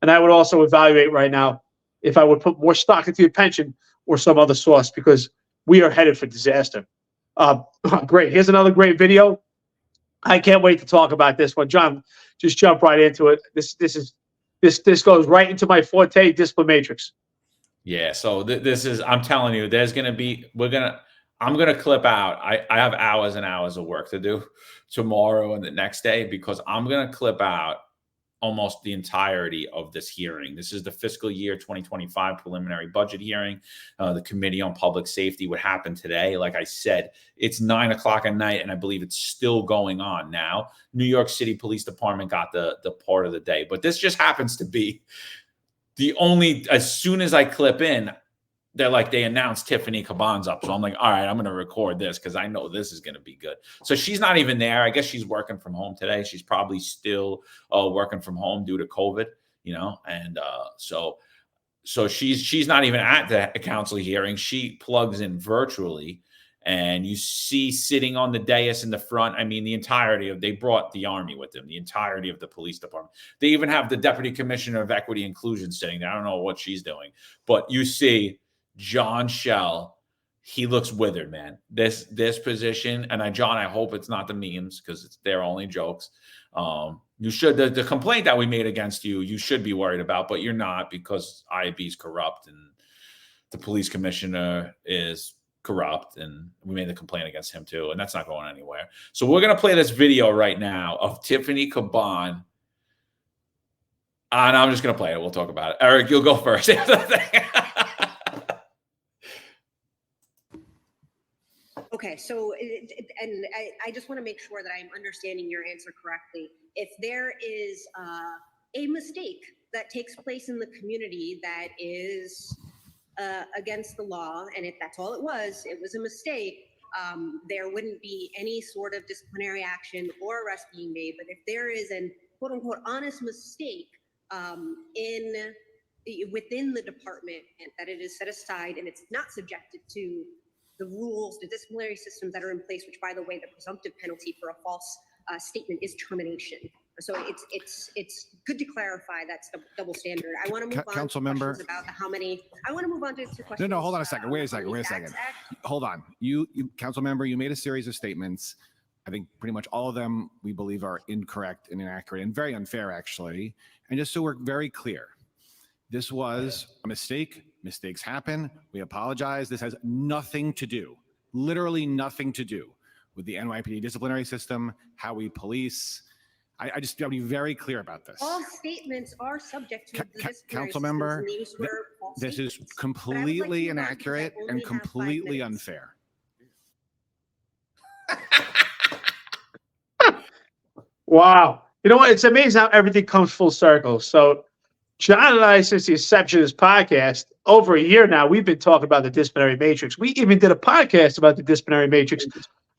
And I would also evaluate right now if I would put more stock into your pension or some other source, because we are headed for disaster. Great. Here's another great video. I can't wait to talk about this one. John, just jump right into it. This goes right into my forte, discipline matrix. Yeah. So this is, I'm telling you, there's going to be, I'm going to clip out. I have hours and hours of work to do tomorrow and the next day, because I'm going to clip out almost the entirety of this hearing. This is the fiscal year 2025 preliminary budget hearing. The Committee on Public Safety would happen today. Like I said, it's 9 o'clock at night, and I believe it's still going on now. New York City Police Department got the part of the day, but this just happens to be the only, as soon as I clip in, they announced Tiffany Caban's up. So I'm like, all right, I'm going to record this because I know this is going to be good. So she's not even there. I guess she's working from home today. She's probably still working from home due to COVID, and so she's not even at the council hearing. She plugs in virtually, and you see sitting on the dais in the front. I mean, they brought the army with them, the entirety of the police department. They even have the deputy commissioner of equity inclusion sitting there. I don't know what she's doing, but you see John Shell, he looks withered, man. This position, and John, I hope it's not the memes, because they're only jokes. You should, the complaint that we made against you, you should be worried about, but you're not, because IAB is corrupt and the police commissioner is corrupt, and we made the complaint against him too, and that's not going anywhere. So we're gonna play this video right now of Tiffany Caban, and I'm just gonna play it. We'll talk about it. Eric, you'll go first. Okay, so, I just want to make sure that I'm understanding your answer correctly. If there is a mistake that takes place in the community that is against the law, and if that's all it was a mistake, there wouldn't be any sort of disciplinary action or arrest being made. But if there is an quote unquote honest mistake within the department, and that it is set aside and it's not subjected to the rules, the disciplinary systems that are in place, which, by the way, the presumptive penalty for a false statement is termination. So it's good to clarify that's the double standard. I want to move on Council to member questions about how many. I want to move on to questions. No, hold on a second. Wait a second. Hold on. You, council member, you made a series of statements. I think pretty much all of them we believe are incorrect and inaccurate and very unfair, actually. And just so we're very clear, this was a mistake. Mistakes happen. We apologize. This has nothing to do, literally nothing to do, with the NYPD disciplinary system, how we police. I just got to be very clear about this. All statements are subject to the disciplinary Council member, systems, and these were false this is statements. completely But I would like to move on because I inaccurate only and have 5 completely minutes. unfair. Wow. You know what? It's amazing how everything comes full circle. So John and I, since the inception of this podcast, over a year now, we've been talking about the disciplinary matrix. We even did a podcast about the disciplinary matrix.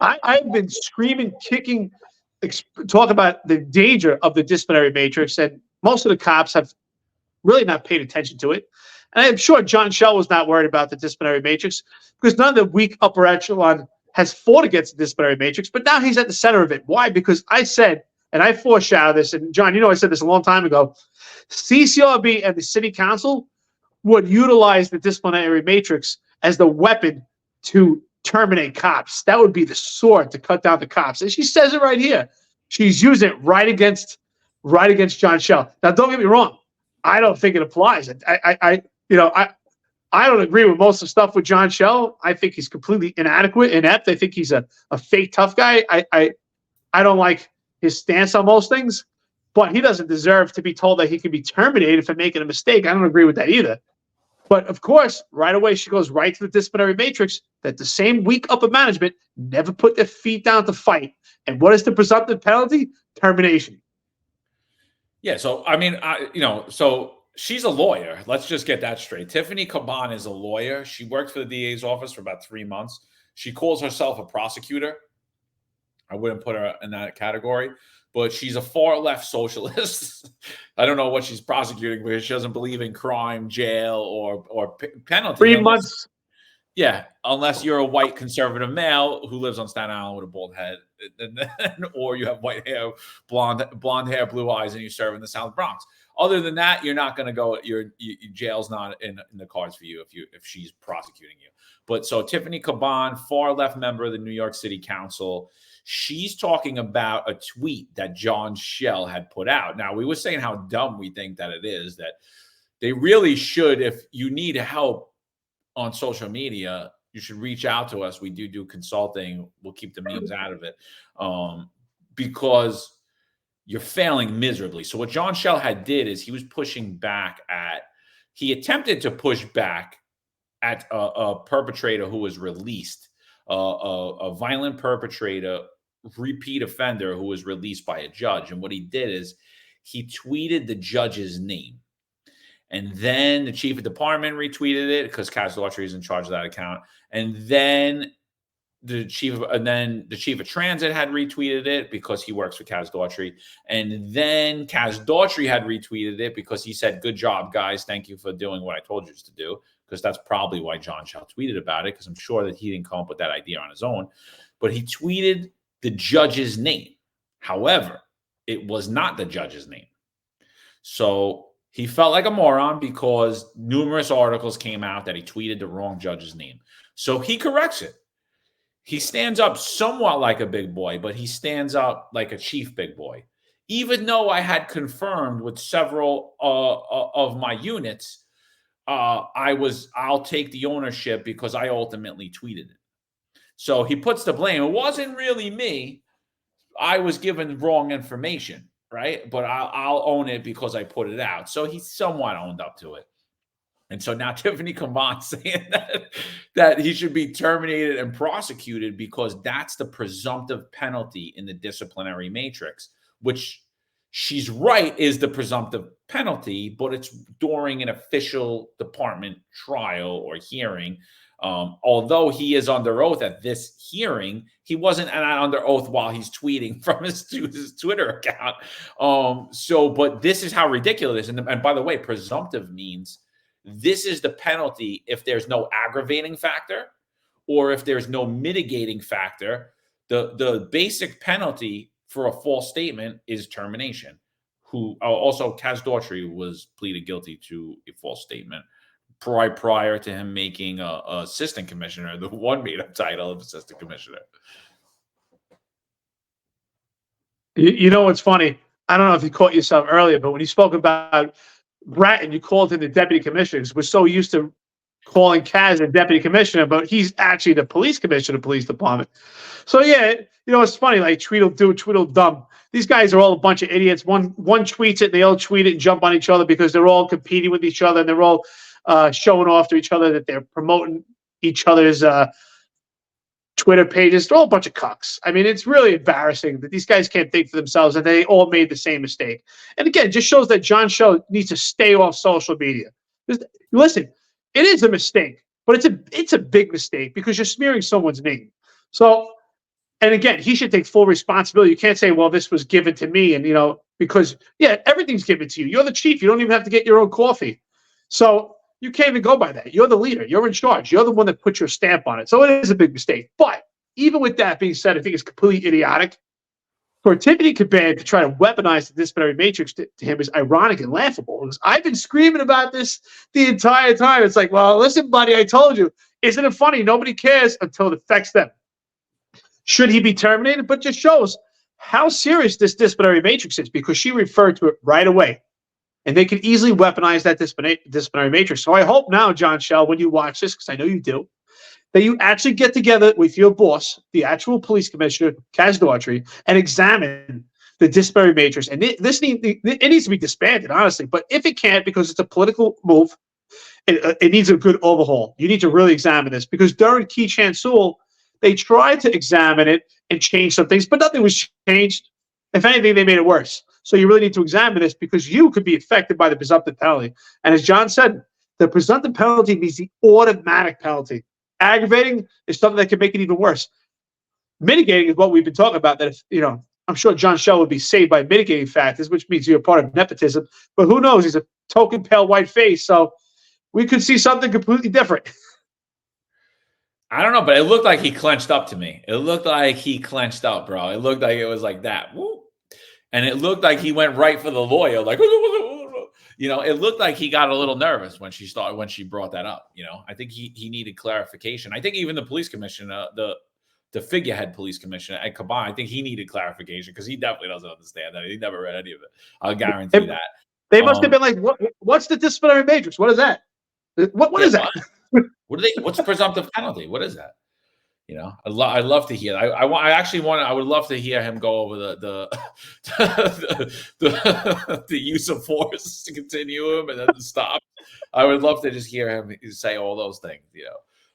I've been screaming, kicking, talk about the danger of the disciplinary matrix, and most of the cops have really not paid attention to it. And I'm sure John Shell was not worried about the disciplinary matrix, because none of the weak upper echelon has fought against the disciplinary matrix, but now he's at the center of it. Why? Because I said, and I foreshadowed this, and John, I said this a long time ago, CCRB and the city council would utilize the disciplinary matrix as the weapon to terminate cops. That would be the sword to cut down the cops. And she says it right here. She's using it right against John Shell. Now, don't get me wrong. I don't think it applies. I don't agree with most of the stuff with John Shell. I think he's completely inadequate, inept. I think he's a fake tough guy. I don't like his stance on most things, but he doesn't deserve to be told that he can be terminated for making a mistake. I don't agree with that either. But of course, right away, she goes right to the disciplinary matrix that the same weak upper management never put their feet down to fight. And what is the presumptive penalty? Termination. Yeah. So, I mean, so she's a lawyer. Let's just get that straight. Tiffany Caban is a lawyer. She worked for the DA's office for about 3 months. She calls herself a prosecutor. I wouldn't put her in that category, but she's a far left socialist. I don't know what she's prosecuting because she doesn't believe in crime, jail, or penalty. 3 months. Yeah, unless you're a white conservative male who lives on Staten Island with a bald head, or you have white hair, blonde hair, blue eyes, and you serve in the South Bronx. Other than that, you're not going to go. Your jail's not in the cards for you if she's prosecuting you. But so Tiffany Caban, far left member of the New York City Council, she's talking about a tweet that John Schell had put out. Now, we were saying how dumb we think that it is, that they really should, if you need help on social media, you should reach out to us. We do consulting. We'll keep the memes out of it, because you're failing miserably. So what John Schell had did is he was pushing back he attempted to push back at a perpetrator who was released, a violent perpetrator, repeat offender who was released by a judge. And what he did is he tweeted the judge's name. And then the chief of department retweeted it because Kaz Daughtry is in charge of that account. And then the chief of transit had retweeted it because he works for Kaz Daughtry. And then Kaz Daughtry had retweeted it because he said, "Good job, guys. Thank you for doing what I told you to do." Because that's probably why John Schell tweeted about it, because I'm sure that he didn't come up with that idea on his own. But he tweeted the judge's name. However, it was not the judge's name. So he felt like a moron because numerous articles came out that he tweeted the wrong judge's name. So he corrects it. He stands up somewhat like a big boy, but he stands up like a chief big boy. Even though I had confirmed with several of my units, I'll take the ownership because I ultimately tweeted it. So he puts the blame. It wasn't really me. I was given wrong information, right? But I'll own it because I put it out. So he somewhat owned up to it. And so now Tiffany Caban saying that he should be terminated and prosecuted because that's the presumptive penalty in the disciplinary matrix, which she's right is the presumptive penalty, but it's during an official department trial or hearing. Although he is under oath at this hearing, he wasn't under oath while he's tweeting from his Twitter account. But this is how ridiculous. And by the way, presumptive means this is the penalty if there's no aggravating factor or if there's no mitigating factor. The basic penalty for a false statement is termination. Also, Kaz Daughtry was pleaded guilty to a false statement prior to him making a assistant commissioner, the one made-up title of assistant commissioner. You know what's funny? I don't know if you caught yourself earlier, but when you spoke about Bratton, you called him the deputy commissioner because we're so used to calling Kaz a deputy commissioner, but he's actually the police commissioner of the police department. So yeah, it's funny, like Tweedledum, Tweedledum. These guys are all a bunch of idiots. One tweets it, and they all tweet it and jump on each other because they're all competing with each other and they're all showing off to each other that they're promoting each other's Twitter pages. They're all a bunch of cucks. I mean, it's really embarrassing that these guys can't think for themselves and they all made the same mistake. And again, it just shows that John Schell needs to stay off social media. Listen, it is a mistake, but it's a big mistake because you're smearing someone's name. So, and again, he should take full responsibility. You can't say, well, this was given to me. And, because, yeah, everything's given to you. You're the chief. You don't even have to get your own coffee. So you can't even go by that. You're the leader. You're in charge. You're the one that put your stamp on it. So it is a big mistake. But even with that being said, I think it's completely idiotic. For Tiffany Caban to try to weaponize the disciplinary matrix to him is ironic and laughable. Because I've been screaming about this the entire time. It's like, well, listen, buddy, I told you. Isn't it funny? Nobody cares until it affects them. Should he be terminated? But just shows how serious this disciplinary matrix is because she referred to it right away. And they can easily weaponize that disciplinary matrix. So I hope now, John Schell, when you watch this, because I know you do, that you actually get together with your boss, the actual police commissioner, Kaz Daughtry, and examine the disciplinary matrix. And it needs to be disbanded, honestly. But if it can't, because it's a political move, it needs a good overhaul. You need to really examine this. Because during Key Chansul, they tried to examine it and change some things, but nothing was changed. If anything, they made it worse. So you really need to examine this because you could be affected by the presumptive penalty. And as John said, the presumptive penalty means the automatic penalty. Aggravating is something that can make it even worse. Mitigating is what we've been talking about. That if, I'm sure John Schell would be saved by mitigating factors, which means you're part of nepotism. But who knows? He's a token pale white face, so we could see something completely different. I don't know, but it looked like he clenched up to me. It looked like he clenched up, bro. It looked like it was like that. Woo. And it looked like he went right for the lawyer. Like, It looked like he got a little nervous when she brought that up. I think he needed clarification. I think even the police commissioner, the figurehead police commissioner at Caban, I think he needed clarification because he definitely doesn't understand that. He never read any of it. I'll guarantee that. They must have been like, what's the disciplinary matrix? What is that? What is that? What's presumptive penalty? What is that? I love to hear. I would love to hear him go over the use of force to continue him and then to stop. I would love to just hear him say all those things.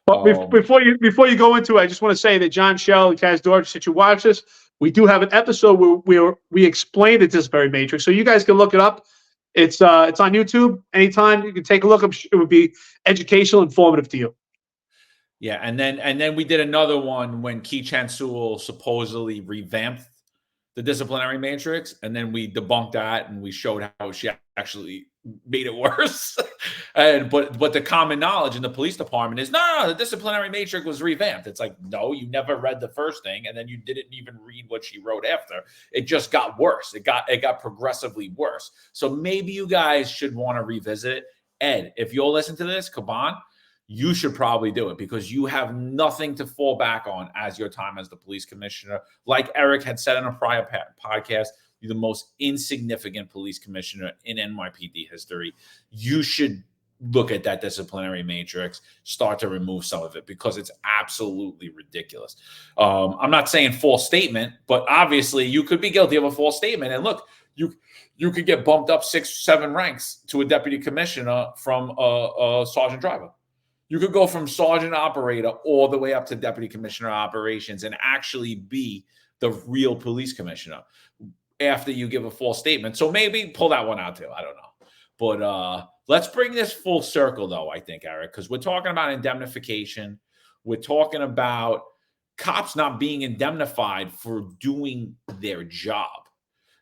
But before you go into it, I just want to say that John Shell and Kaz Dorch, since you watch this, we do have an episode where we explain the disciplinary matrix, so you guys can look it up. It's on YouTube. Anytime you can take a look. I'm sure it would be educational, informative to you. Yeah, and then we did another one when Kee Chan-Sewell supposedly revamped the disciplinary matrix, and then we debunked that and we showed how she actually made it worse. But the common knowledge in the police department is no, the disciplinary matrix was revamped. It's like, no, you never read the first thing, and then you didn't even read what she wrote after. It just got worse. It got progressively worse. So maybe you guys should want to revisit it. Ed, if you'll listen to this, Caban, you should probably do it because you have nothing to fall back on as your time as the police commissioner. Like Eric had said in a prior podcast, you're the most insignificant police commissioner in NYPD history. You should look at that disciplinary matrix, start to remove some of it because it's absolutely ridiculous. I'm not saying false statement, but obviously you could be guilty of a false statement. And look, you could get bumped up 6-7 ranks to a deputy commissioner from a sergeant driver. You could go from sergeant operator all the way up to deputy commissioner operations and actually be the real police commissioner after you give a false statement. So maybe pull that one out too. I don't know. But let's bring this full circle though, I think, Eric, because we're talking about indemnification. We're talking about cops not being indemnified for doing their job.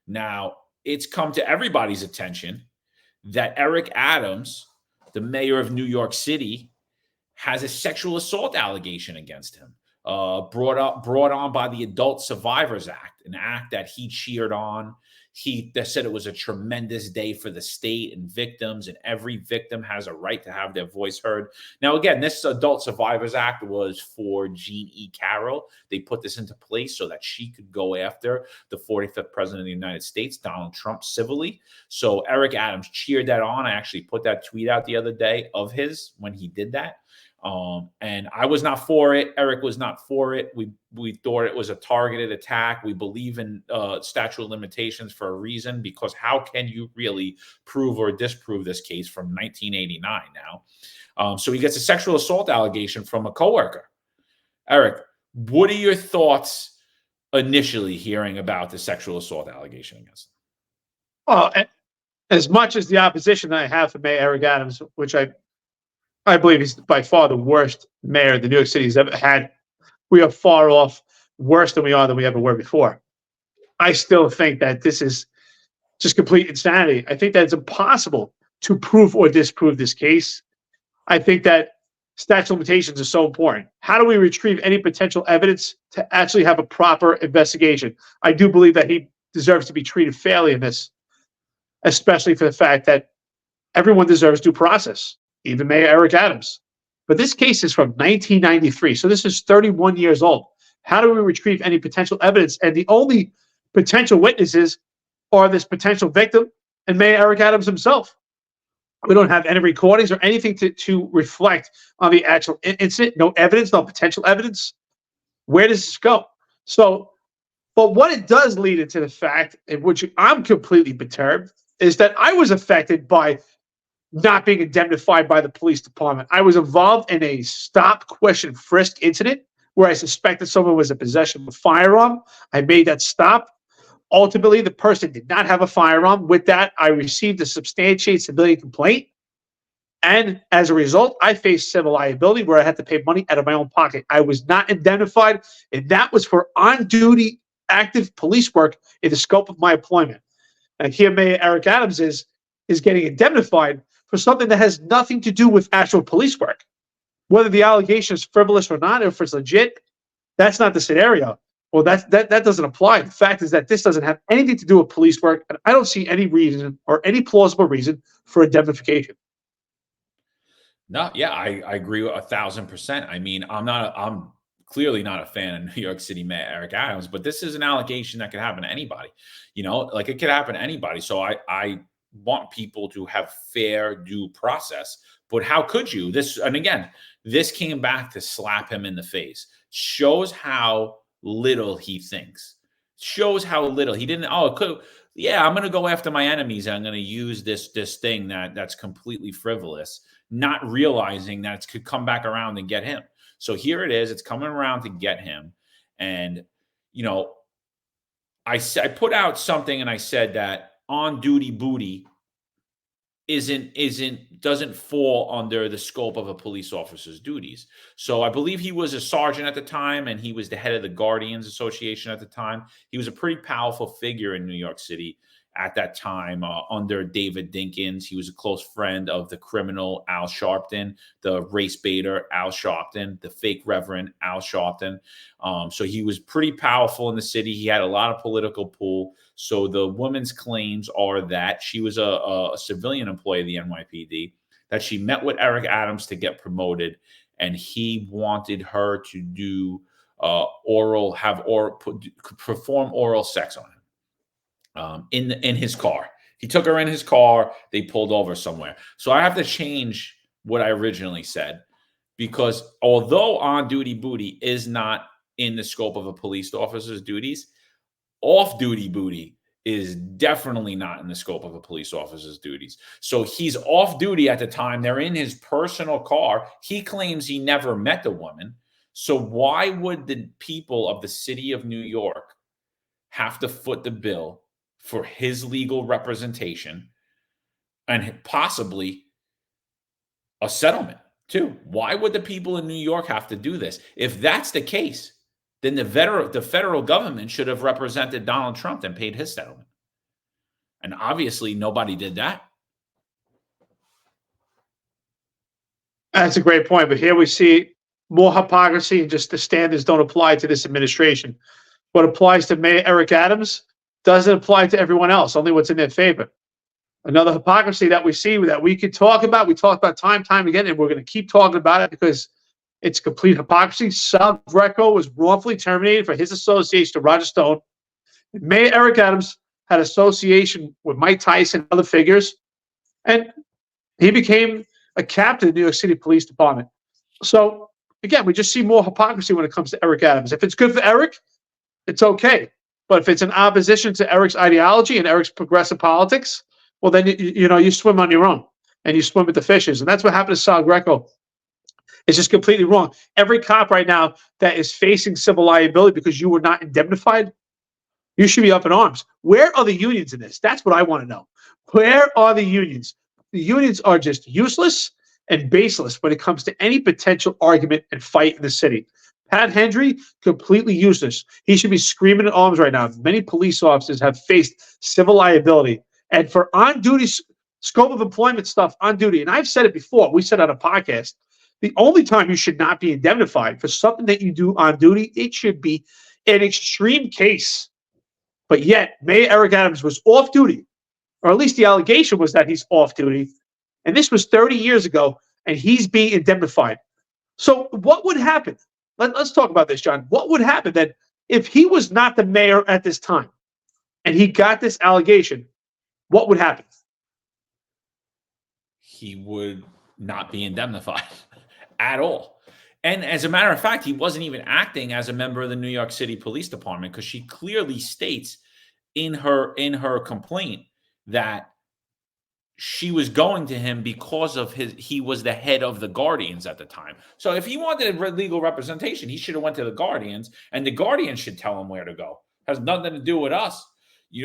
Now, it's come to everybody's attention that Eric Adams, the mayor of New York City, has a sexual assault allegation against him, brought on by the Adult Survivors Act, an act that he cheered on. They said it was a tremendous day for the state and victims, and every victim has a right to have their voice heard. Now, again, this Adult Survivors Act was for Jean E. Carroll. They put this into place so that she could go after the 45th president of the United States, Donald Trump, civilly. So Eric Adams cheered that on. I actually put that tweet out the other day of his when he did that. And I was not for it. Eric was not for it. We thought it was a targeted attack. We believe in statute of limitations for a reason, because how can you really prove or disprove this case from 1989 now? So he gets a sexual assault allegation from a coworker. Eric, what are your thoughts initially hearing about the sexual assault allegation against him? Well, as much as the opposition that I have for Mayor Eric Adams, which I believe he's by far the worst mayor the New York City has ever had. We are far off worse than we ever were before. I still think that this is just complete insanity. I think that it's impossible to prove or disprove this case. I think that statute of limitations is so important. How do we retrieve any potential evidence to actually have a proper investigation? I do believe that he deserves to be treated fairly in this, especially for the fact that everyone deserves due process. Even Mayor Eric Adams. But this case is from 1993, so this is 31 years old. How do we retrieve any potential evidence? And the only potential witnesses are this potential victim and Mayor Eric Adams himself. We don't have any recordings or anything to reflect on the actual incident. No evidence, no potential evidence. Where does this go? So, but what it does lead into the fact, in which I'm completely perturbed, is that I was affected by not being indemnified by the police department. I was involved in a stop, question, frisk incident where I suspected someone was in possession of a firearm. I made that stop. Ultimately, the person did not have a firearm. With that, I received a substantiated civilian complaint. And as a result, I faced civil liability where I had to pay money out of my own pocket. I was not indemnified, and that was for on-duty active police work in the scope of my employment. And here Mayor Eric Adams is getting indemnified for something that has nothing to do with actual police work. Whether the allegation is frivolous or not, or if it's legit, that's not the scenario. Well, that doesn't apply. The fact is that this doesn't have anything to do with police work, and I don't see any reason or any plausible reason for indemnification. No, yeah, I agree with 1,000%. I mean, I'm clearly not a fan of New York City Mayor Eric Adams, but this is an allegation that could happen to anybody. Like it could happen to anybody. So I want people to have fair due process. But how could you? And again, this came back to slap him in the face. Shows how little he thinks. Shows how little he didn't. I'm going to go after my enemies. And I'm going to use this thing that's completely frivolous, not realizing that it could come back around and get him. So here it is. It's coming around to get him. And, I put out something and I said that on duty booty doesn't fall under the scope of a police officer's duties. So I believe he was a sergeant at the time, and he was the head of the Guardians Association at the time. He was a pretty powerful figure in New York City at that time under David Dinkins. He was a close friend of the criminal Al Sharpton, the race baiter Al Sharpton, the fake Reverend Al Sharpton. So he was pretty powerful in the city. He had a lot of political pull. So the woman's claims are that she was a civilian employee of the NYPD, that she met with Eric Adams to get promoted, and he wanted her to do perform oral sex on him. In his car. He took her in his car. They pulled over somewhere. So I have to change what I originally said, because although on-duty booty is not in the scope of a police officer's duties, off-duty booty is definitely not in the scope of a police officer's duties. So he's off duty at the time. They're in his personal car. He claims he never met the woman. So why would the people of the city of New York have to foot the bill for his legal representation and possibly a settlement too? Why would the people in New York have to do this? If that's the case, then the federal government should have represented Donald Trump and paid his settlement. And obviously nobody did that. That's a great point. But here we see more hypocrisy, and just the standards don't apply to this administration. What applies to Mayor Eric Adams doesn't apply to everyone else, only what's in their favor. Another hypocrisy that we see that we could talk about, we talk about time again, and we're going to keep talking about it because it's complete hypocrisy. Sal Greco was wrongfully terminated for his association to Roger Stone. Mayor Eric Adams had association with Mike Tyson and other figures, and he became a captain of the New York City Police Department. So, again, we just see more hypocrisy when it comes to Eric Adams. If it's good for Eric, it's okay. But if it's in opposition to Eric's ideology and Eric's progressive politics, well, then you swim on your own and you swim with the fishes. And that's what happened to Sal Greco. It's just completely wrong. Every cop right now that is facing civil liability because you were not indemnified, you should be up in arms. Where are the unions in this? That's what I want to know. Where are the unions? The unions are just useless and baseless when it comes to any potential argument and fight in the city. Pat Hendry, completely useless. He should be screaming at arms right now. Many police officers have faced civil liability. And for on-duty scope of employment stuff on duty, and I've said it before, we said on a podcast, the only time you should not be indemnified for something that you do on duty, it should be an extreme case. But yet, Mayor Eric Adams was off duty, or at least the allegation was that he's off duty. And this was 30 years ago, and he's being indemnified. So what would happen? Let's talk about this, John. What would happen then if he was not the mayor at this time and he got this allegation? What would happen? He would not be indemnified at all. And as a matter of fact, he wasn't even acting as a member of the New York City Police Department, because she clearly states in her complaint that she was going to him because of he was the head of the Guardians at the time. So if he wanted legal representation, he should have went to the Guardians, and the Guardians should tell him where to go. It has nothing to do with us.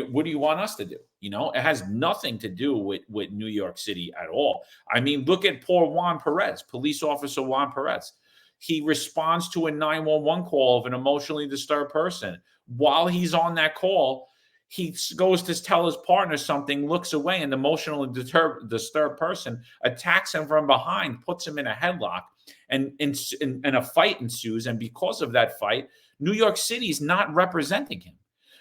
What do you want us to do? It has nothing to do with New York City at all. I mean, look at poor Juan Perez, police officer Juan Perez. He responds to a 911 call of an emotionally disturbed person. While he's on that call, he goes to tell his partner something, looks away, and the emotionally disturbed person attacks him from behind, puts him in a headlock, and a fight ensues. And because of that fight, New York City's not representing him.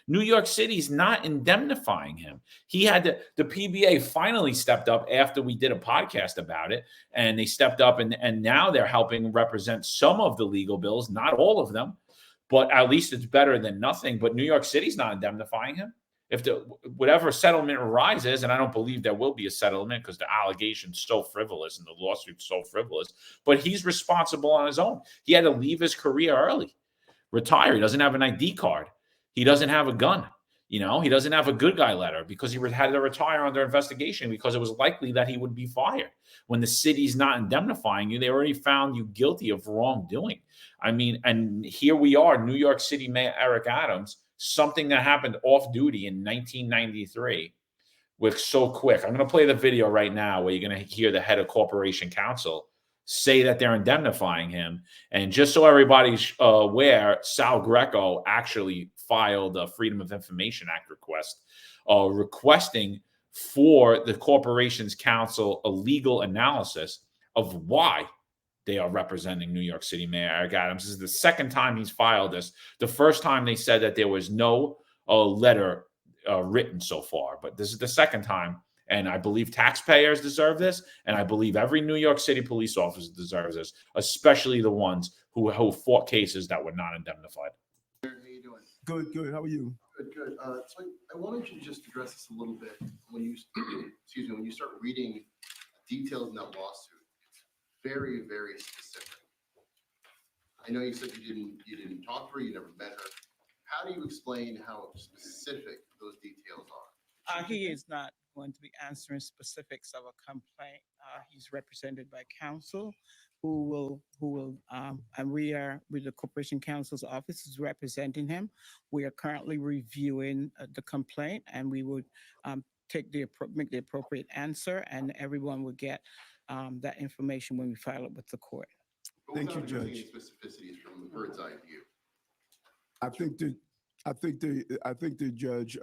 New York City's not indemnifying him. He had to, the PBA finally stepped up after we did a podcast about it, and they stepped up and now they're helping represent some of the legal bills, not all of them, but at least it's better than nothing. But New York City's not indemnifying him. If whatever settlement arises, and I don't believe there will be a settlement because the allegation's so frivolous and the lawsuit's so frivolous, but he's responsible on his own. He had to leave his career early, retire. He doesn't have an ID card. He doesn't have a gun. He doesn't have a good guy letter because he had to retire under investigation because it was likely that he would be fired. When the city's not indemnifying you, they already found you guilty of wrongdoing. I mean, and here we are, New York City Mayor Eric Adams, something that happened off duty in 1993 with so quick. I'm going to play the video right now where you're going to hear the head of Corporation Counsel say that they're indemnifying him. And just so everybody's aware, Sal Greco actually filed a Freedom of Information Act request requesting for the Corporation's Counsel a legal analysis of why they are representing New York City Mayor Eric Adams. This is the second time he's filed this. The first time they said that there was no letter written so far, but this is the second time. And I believe taxpayers deserve this, and I believe every New York City police officer deserves this, especially the ones who fought cases that were not indemnified. How you doing? Good. How are you? Good. So I wanted you to just address this a little bit. When you, excuse me, when you start reading details in that lawsuit, it's very, very specific. I know you said you didn't talk to her, you never met her. How do you explain how specific those details are? He is not going to be answering specifics of a complaint. He's represented by counsel who will, and we are with the Corporation Counsel's office is representing him. We are currently reviewing the complaint, and we would make the appropriate answer, and everyone will get that information when we file it with the court. Thank you, Judge. Any specificities from the bird's eye view? I think the judge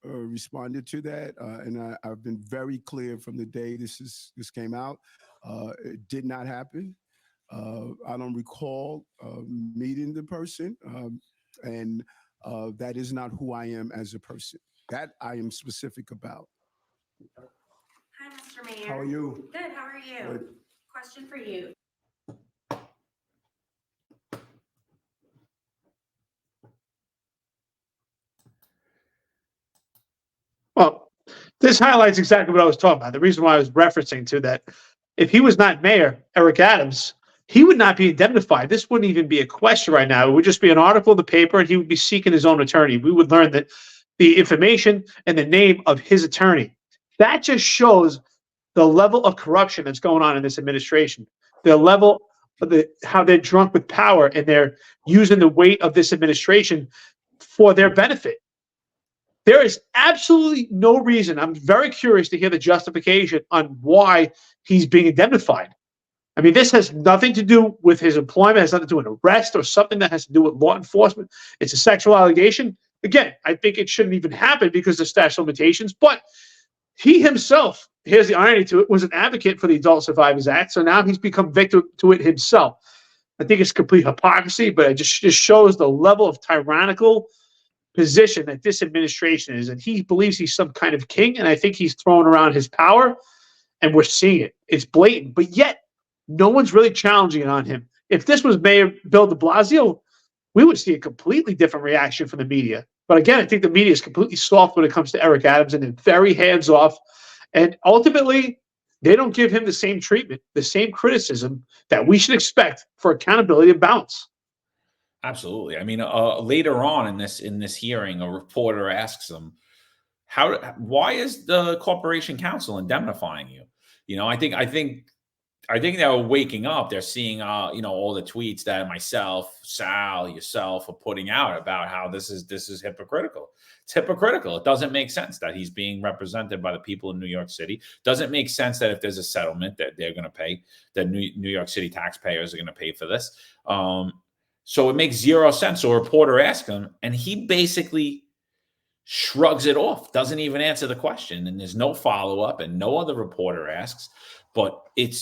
responded to that, and I've been very clear from the day this came out. It did not happen. I don't recall meeting the person, and that is not who I am as a person. That I am specific about. Hi, Mr. Mayor. How are you? Good. How are you? Good. Question for you. Well, this highlights exactly what I was talking about. The reason why I was referencing to that, if he was not Mayor Eric Adams, he would not be indemnified. This wouldn't even be a question right now. It would just be an article in the paper, and he would be seeking his own attorney. We would learn that the information and the name of his attorney. That just shows the level of corruption that's going on in this administration, the level of how they're drunk with power, and they're using the weight of this administration for their benefit. There is absolutely no reason. I'm very curious to hear the justification on why he's being indemnified. I mean, this has nothing to do with his employment. It has nothing to do with an arrest or something that has to do with law enforcement. It's a sexual allegation. Again, I think it shouldn't even happen because of statute of limitations. But he himself, here's the irony to it, was an advocate for the Adult Survivors Act. So now he's become victim to it himself. I think it's complete hypocrisy, but it just shows the level of tyrannical position that this administration is, and he believes he's some kind of king, and I think he's throwing around his power, and we're seeing it. It's blatant, but yet no one's really challenging it on him. If this was Mayor Bill de Blasio, we would see a completely different reaction from the media. But again, I think the media is completely soft when it comes to Eric Adams, and they're very hands-off, and ultimately they don't give him the same treatment, the same criticism that we should expect for accountability and balance. Absolutely. I mean, later on in this hearing, a reporter asks him, why is the Corporation Counsel indemnifying you? I think they're waking up. They're seeing, all the tweets that myself, Sal, yourself are putting out about how this is hypocritical. It's hypocritical. It doesn't make sense that he's being represented by the people in New York City. Doesn't make sense that if there's a settlement that they're going to pay, that New York City taxpayers are going to pay for this. So it makes zero sense. So a reporter asks him, and he basically shrugs it off, doesn't even answer the question, and there's no follow-up, and no other reporter asks. But it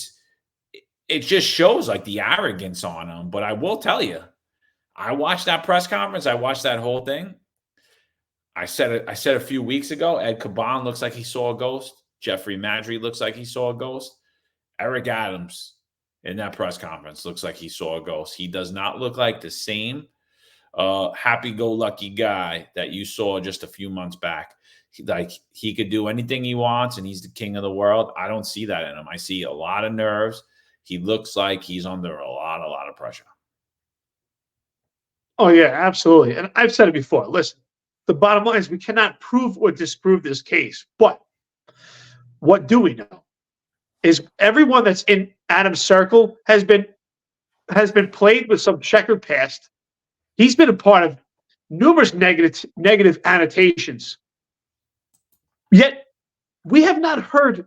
just shows like the arrogance on him. But I will tell you, I watched that press conference. I watched that whole thing. I said a few weeks ago, Ed Caban looks like he saw a ghost. Jeffrey Madry looks like he saw a ghost. Eric Adams in that press conference looks like he saw a ghost. He does not look like the same happy-go-lucky guy that you saw just a few months back. He could do anything he wants, and he's the king of the world. I don't see that in him. I see a lot of nerves. He looks like he's under a lot of pressure. Oh, yeah, absolutely. And I've said it before. Listen, the bottom line is we cannot prove or disprove this case. But what do we know is everyone that's in Adam's circle has been played with some checkered past. He's been a part of numerous negative annotations. Yet we have not heard,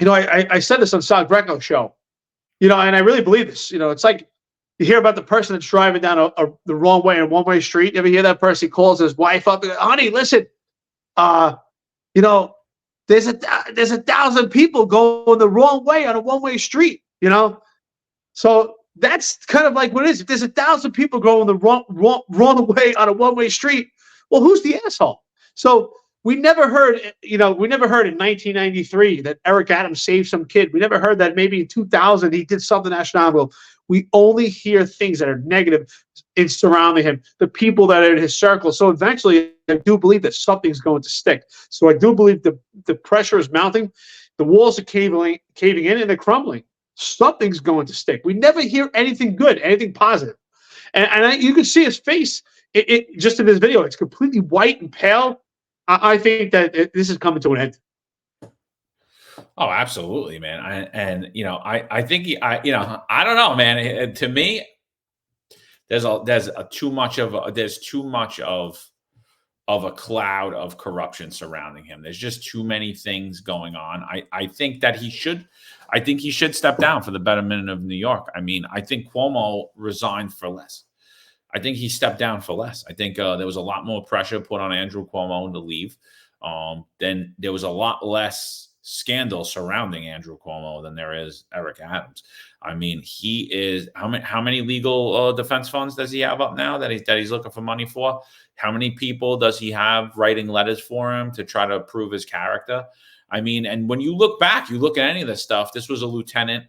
I said this on Sal Greco's show, and I really believe this. It's like you hear about the person that's driving down the wrong way on a one-way street. You ever hear that person? He calls his wife up and goes, honey, listen, there's 1,000 people going the wrong way on a one-way street, So that's kind of like what it is. If there's 1,000 people going the wrong way on a one-way street, well, who's the asshole? So we never heard in 1993 that Eric Adams saved some kid. We never heard that maybe in 2000 he did something astronomical. We only hear things that are negative in surrounding him, the people that are in his circle. So eventually, I do believe that something's going to stick. So I do believe the pressure is mounting. The walls are caving in, and they're crumbling. Something's going to stick. We never hear anything good, anything positive. And you can see his face it just in this video. It's completely white and pale. I think that this is coming to an end. Oh, absolutely, man. I think I don't know, man. To me, there's too much of a cloud of corruption surrounding him. There's just too many things going on. I think he should step down for the betterment of New York. I mean, I think Cuomo resigned for less. I think he stepped down for less. I think there was a lot more pressure put on Andrew Cuomo to leave. Then there was a lot less scandal surrounding Andrew Cuomo than there is Eric Adams. I mean, he is how many legal defense funds does he have up now that he's looking for money for? How many people does he have writing letters for him to try to prove his character? I mean, and when you look back, you look at any of this stuff. This was a lieutenant.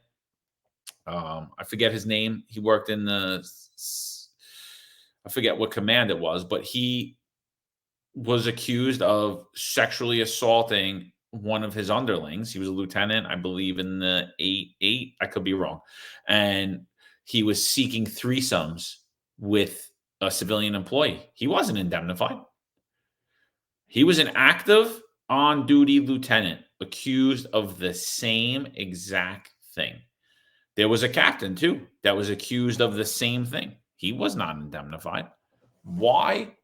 I forget his name. He worked in I forget what command it was, but he was accused of sexually assaulting one of his underlings. He was a lieutenant, I believe, in the 8. I could be wrong. And he was seeking threesomes with a civilian employee. He wasn't indemnified. He was an active on-duty lieutenant accused of the same exact thing. There was a captain, too, that was accused of the same thing. He was not indemnified. Why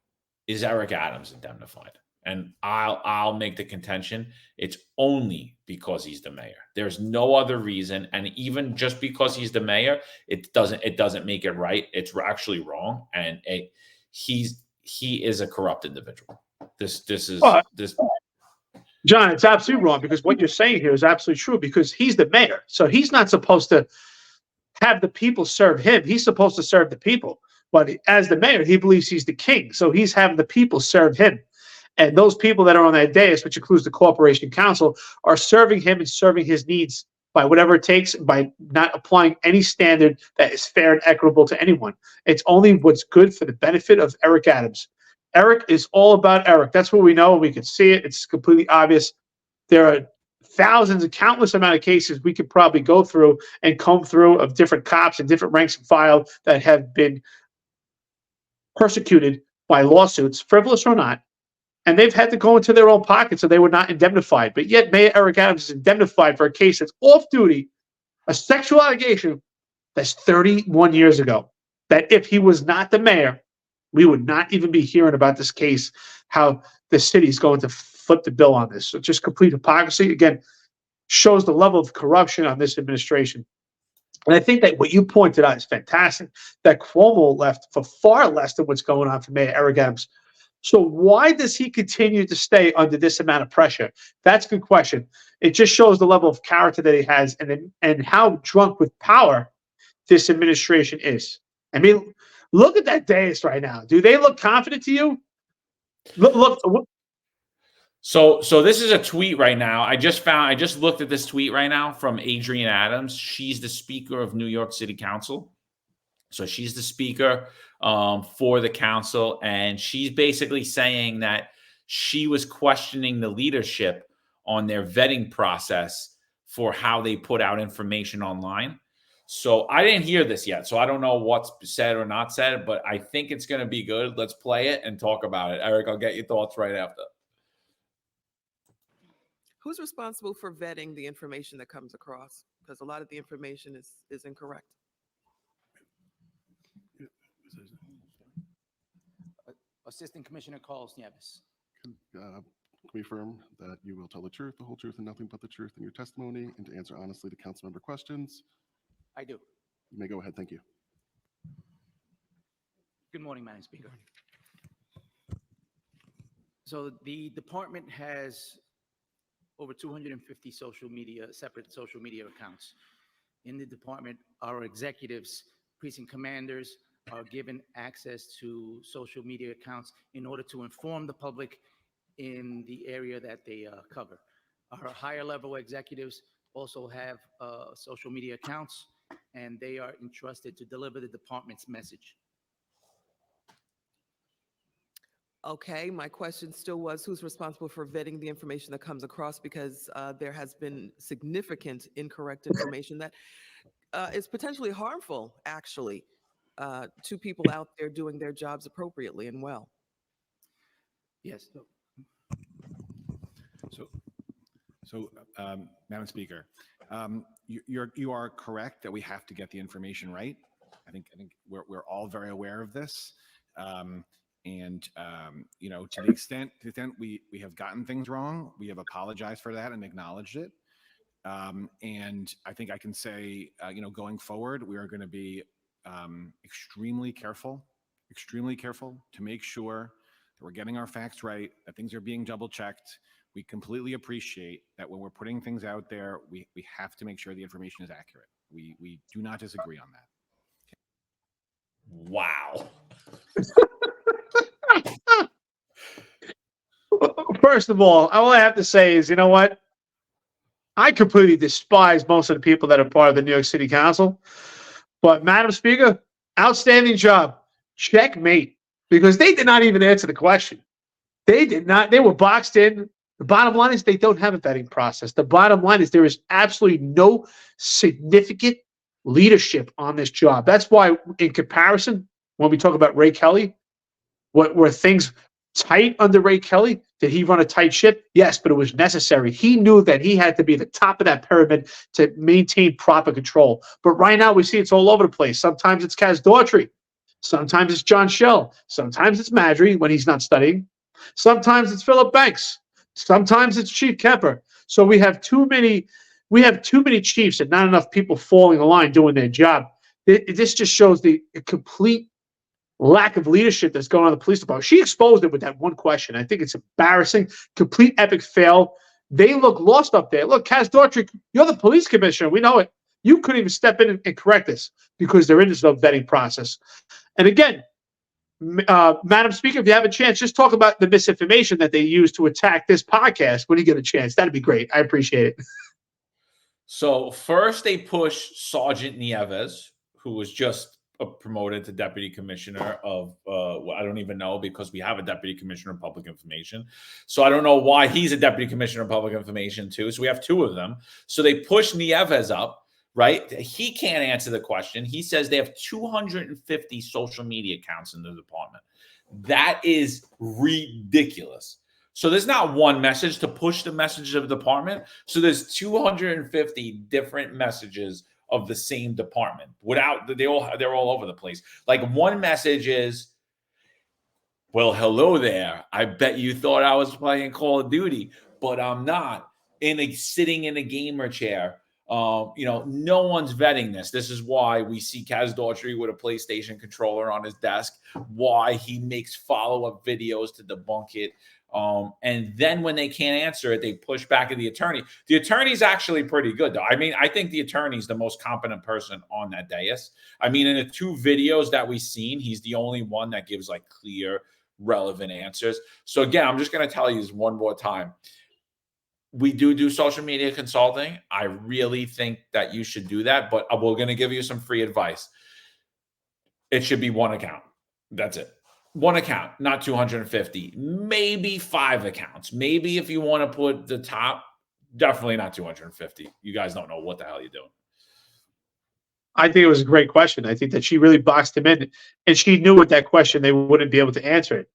is Eric Adams indemnified? And I'll make the contention it's only because he's the mayor. There's no other reason. And even just because he's the mayor, it doesn't make it right. It's actually wrong. And he is a corrupt individual. This is John, it's absolutely wrong because what you're saying here is absolutely true because he's the mayor. So he's not supposed to have the people serve him. He's supposed to serve the people. But as the mayor, he believes he's the king. So he's having the people serve him. And those people that are on that dais, which includes the corporation council, are serving him and serving his needs by whatever it takes, by not applying any standard that is fair and equitable to anyone. It's only what's good for the benefit of Eric Adams. Eric is all about Eric. That's what we know. We can see it. It's completely obvious. There are thousands and countless amount of cases we could probably go through and comb through of different cops and different ranks and file that have been persecuted by lawsuits, frivolous or not, and they've had to go into their own pockets so they were not indemnified. But yet Mayor Eric Adams is indemnified for a case that's off duty, a sexual allegation that's 31 years ago. That if he was not the mayor, we would not even be hearing about this case, how the city's going to flip the bill on this. So just complete hypocrisy. Again, shows the level of corruption on this administration. And I think that what you pointed out is fantastic, that Cuomo left for far less than what's going on for Mayor Eric Adams. So why does he continue to stay under this amount of pressure? That's a good question. It just shows the level of character that he has and how drunk with power this administration is. I mean, Look at that dais right now. Do they look confident to you? Look. So this is a tweet right now. I just looked at this tweet right now from Adrienne Adams. She's the Speaker of New York City Council. So she's the speaker for the council, and she's basically saying that she was questioning the leadership on their vetting process for how they put out information online. So I didn't hear this yet, so I don't know what's said or not said, but I think it's going to be good. Let's play it and talk about it. Eric, I'll get your thoughts right after. Who's responsible for vetting the information that comes across? Because a lot of the information is incorrect. Assistant Commissioner Carlos Nieves. Can we affirm that you will tell the truth, the whole truth, and nothing but the truth in your testimony, and to answer honestly to council member questions? I do. You may go ahead. Thank you. Good morning, Madam Speaker. So the department has over 250 separate social media accounts. In the department, our executives, precinct commanders, are given access to social media accounts in order to inform the public in the area that they cover. Our higher level executives also have social media accounts, and they are entrusted to deliver the department's message. Okay, my question still was, who's responsible for vetting the information that comes across? Because there has been significant incorrect information that is potentially harmful, actually, to people out there doing their jobs appropriately and well. Yes. So, Madam Speaker, you are correct that we have to get the information right. I think we're all very aware of this. You know, to the extent we have gotten things wrong, we have apologized for that and acknowledged it. And I think I can say, you know, going forward, we are going to be extremely careful to make sure that we're getting our facts right, that things are being double checked. We completely appreciate that when we're putting things out there, we have to make sure the information is accurate. We do not disagree on that. Wow. First of all I have to say is, you know what? I completely despise most of the people that are part of the New York City Council. But Madam Speaker, outstanding job. Checkmate. Because they did not even answer the question. They did not. They were boxed in. The bottom line is they don't have a vetting process. The bottom line is there is absolutely no significant leadership on this job. That's why, in comparison, when we talk about Ray Kelly, were things tight under Ray Kelly? Did he run a tight ship? Yes, but it was necessary. He knew that he had to be at the top of that pyramid to maintain proper control. But right now we see it's all over the place. Sometimes it's Kaz Daughtry. Sometimes it's John Schell. Sometimes it's Madry when he's not studying. Sometimes it's Philip Banks. Sometimes it's Chief Kemper. So we have too many chiefs and not enough people falling in line doing their job. This just shows the complete lack of leadership that's going on in the police department. She exposed it with that one question. I think it's embarrassing, complete epic fail. They look lost up there. Look, Kaz Daughtry, you're the police commissioner. We know it. You couldn't even step in and correct this because there is no vetting process. And again, Madam Speaker, if you have a chance, just talk about the misinformation that they use to attack this podcast when you get a chance. That'd be great. I appreciate it. So first they pushed Sergeant Nieves, who was just promoted to deputy commissioner of I don't even know, because we have a deputy commissioner of public information. So I don't know why he's a deputy commissioner of public information too. So we have two of them. So they push Nieves up, right? He can't answer the question. He says they have 250 social media accounts in the department. That is ridiculous. So there's not one message to push the message of the department. So there's 250 different messages of the same department they're all over the place. Like one message is, well, hello there. I bet you thought I was playing Call of Duty, but I'm not. Sitting in a gamer chair No one's vetting this. This is why we see Kaz Daughtry with a PlayStation controller on his desk, why he makes follow-up videos to debunk it. And then when they can't answer it, they push back at the attorney. The attorney's actually pretty good, though. I mean, I think the attorney's the most competent person on that dais. I mean, in the 2 videos that we've seen, he's the only one that gives like clear, relevant answers. So again, I'm just going to tell you this one more time. We do social media consulting. I really think that you should do that, but we're going to give you some free advice. It should be 1 account. That's it. 1 account, not 250, maybe 5 accounts. Maybe if you want to put the top, definitely not 250. You guys don't know what the hell you're doing. I think it was a great question. I think that she really boxed him in, and she knew with that question they wouldn't be able to answer it.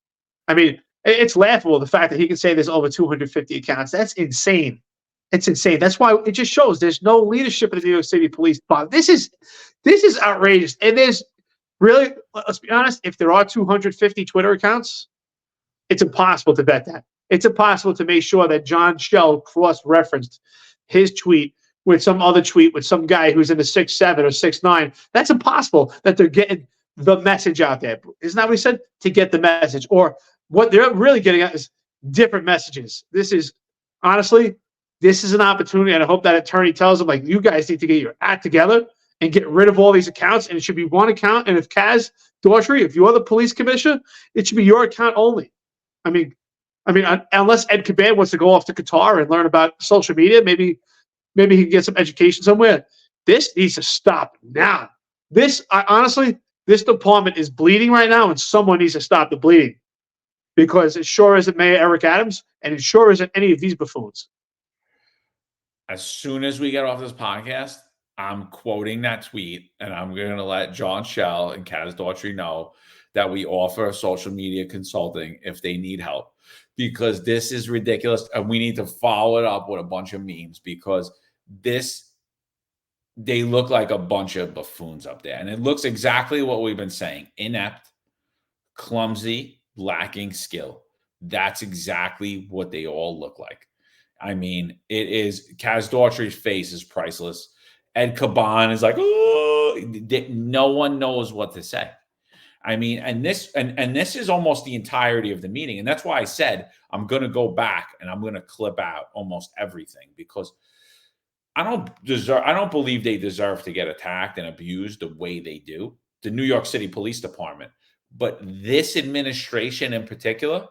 I mean, it's laughable, the fact that he can say there's over 250 accounts. That's insane. It's insane. That's why it just shows there's no leadership in the New York City Police Department. This is outrageous. And there's really, let's be honest, if there are 250 Twitter accounts, it's impossible to vet that. It's impossible to make sure that John Shell cross-referenced his tweet with some other tweet with some guy who's in the 6'7" or 6'9". That's impossible that they're getting the message out there. Isn't that what he said? To get the message. Or what they're really getting at is different messages. This is, honestly, this is an opportunity, and I hope that attorney tells them, like, you guys need to get your act together and get rid of all these accounts, and it should be 1 account. And if Kaz Daughtry, if you're the police commissioner, it should be your account only. I mean, unless Ed Caban wants to go off to Qatar and learn about social media, maybe he can get some education somewhere. This needs to stop now. Honestly, this department is bleeding right now, and someone needs to stop the bleeding, because it sure isn't Mayor Eric Adams, and it sure isn't any of these buffoons. As soon as we get off this podcast, I'm quoting that tweet, and I'm going to let John Shell and Kaz Daughtry know that we offer social media consulting if they need help, because this is ridiculous, and we need to follow it up with a bunch of memes, because they look like a bunch of buffoons up there, and it looks exactly what we've been saying: inept, clumsy, lacking skill. That's exactly what they all look like. I mean, it is. Kaz Daughtry's face is priceless. Ed Caban is like, oh, no one knows what to say. I mean, and this is almost the entirety of the meeting. And that's why I said I'm going to go back and I'm going to clip out almost everything, because I don't believe they deserve to get attacked and abused the way they do, the New York City Police Department. But this administration in particular,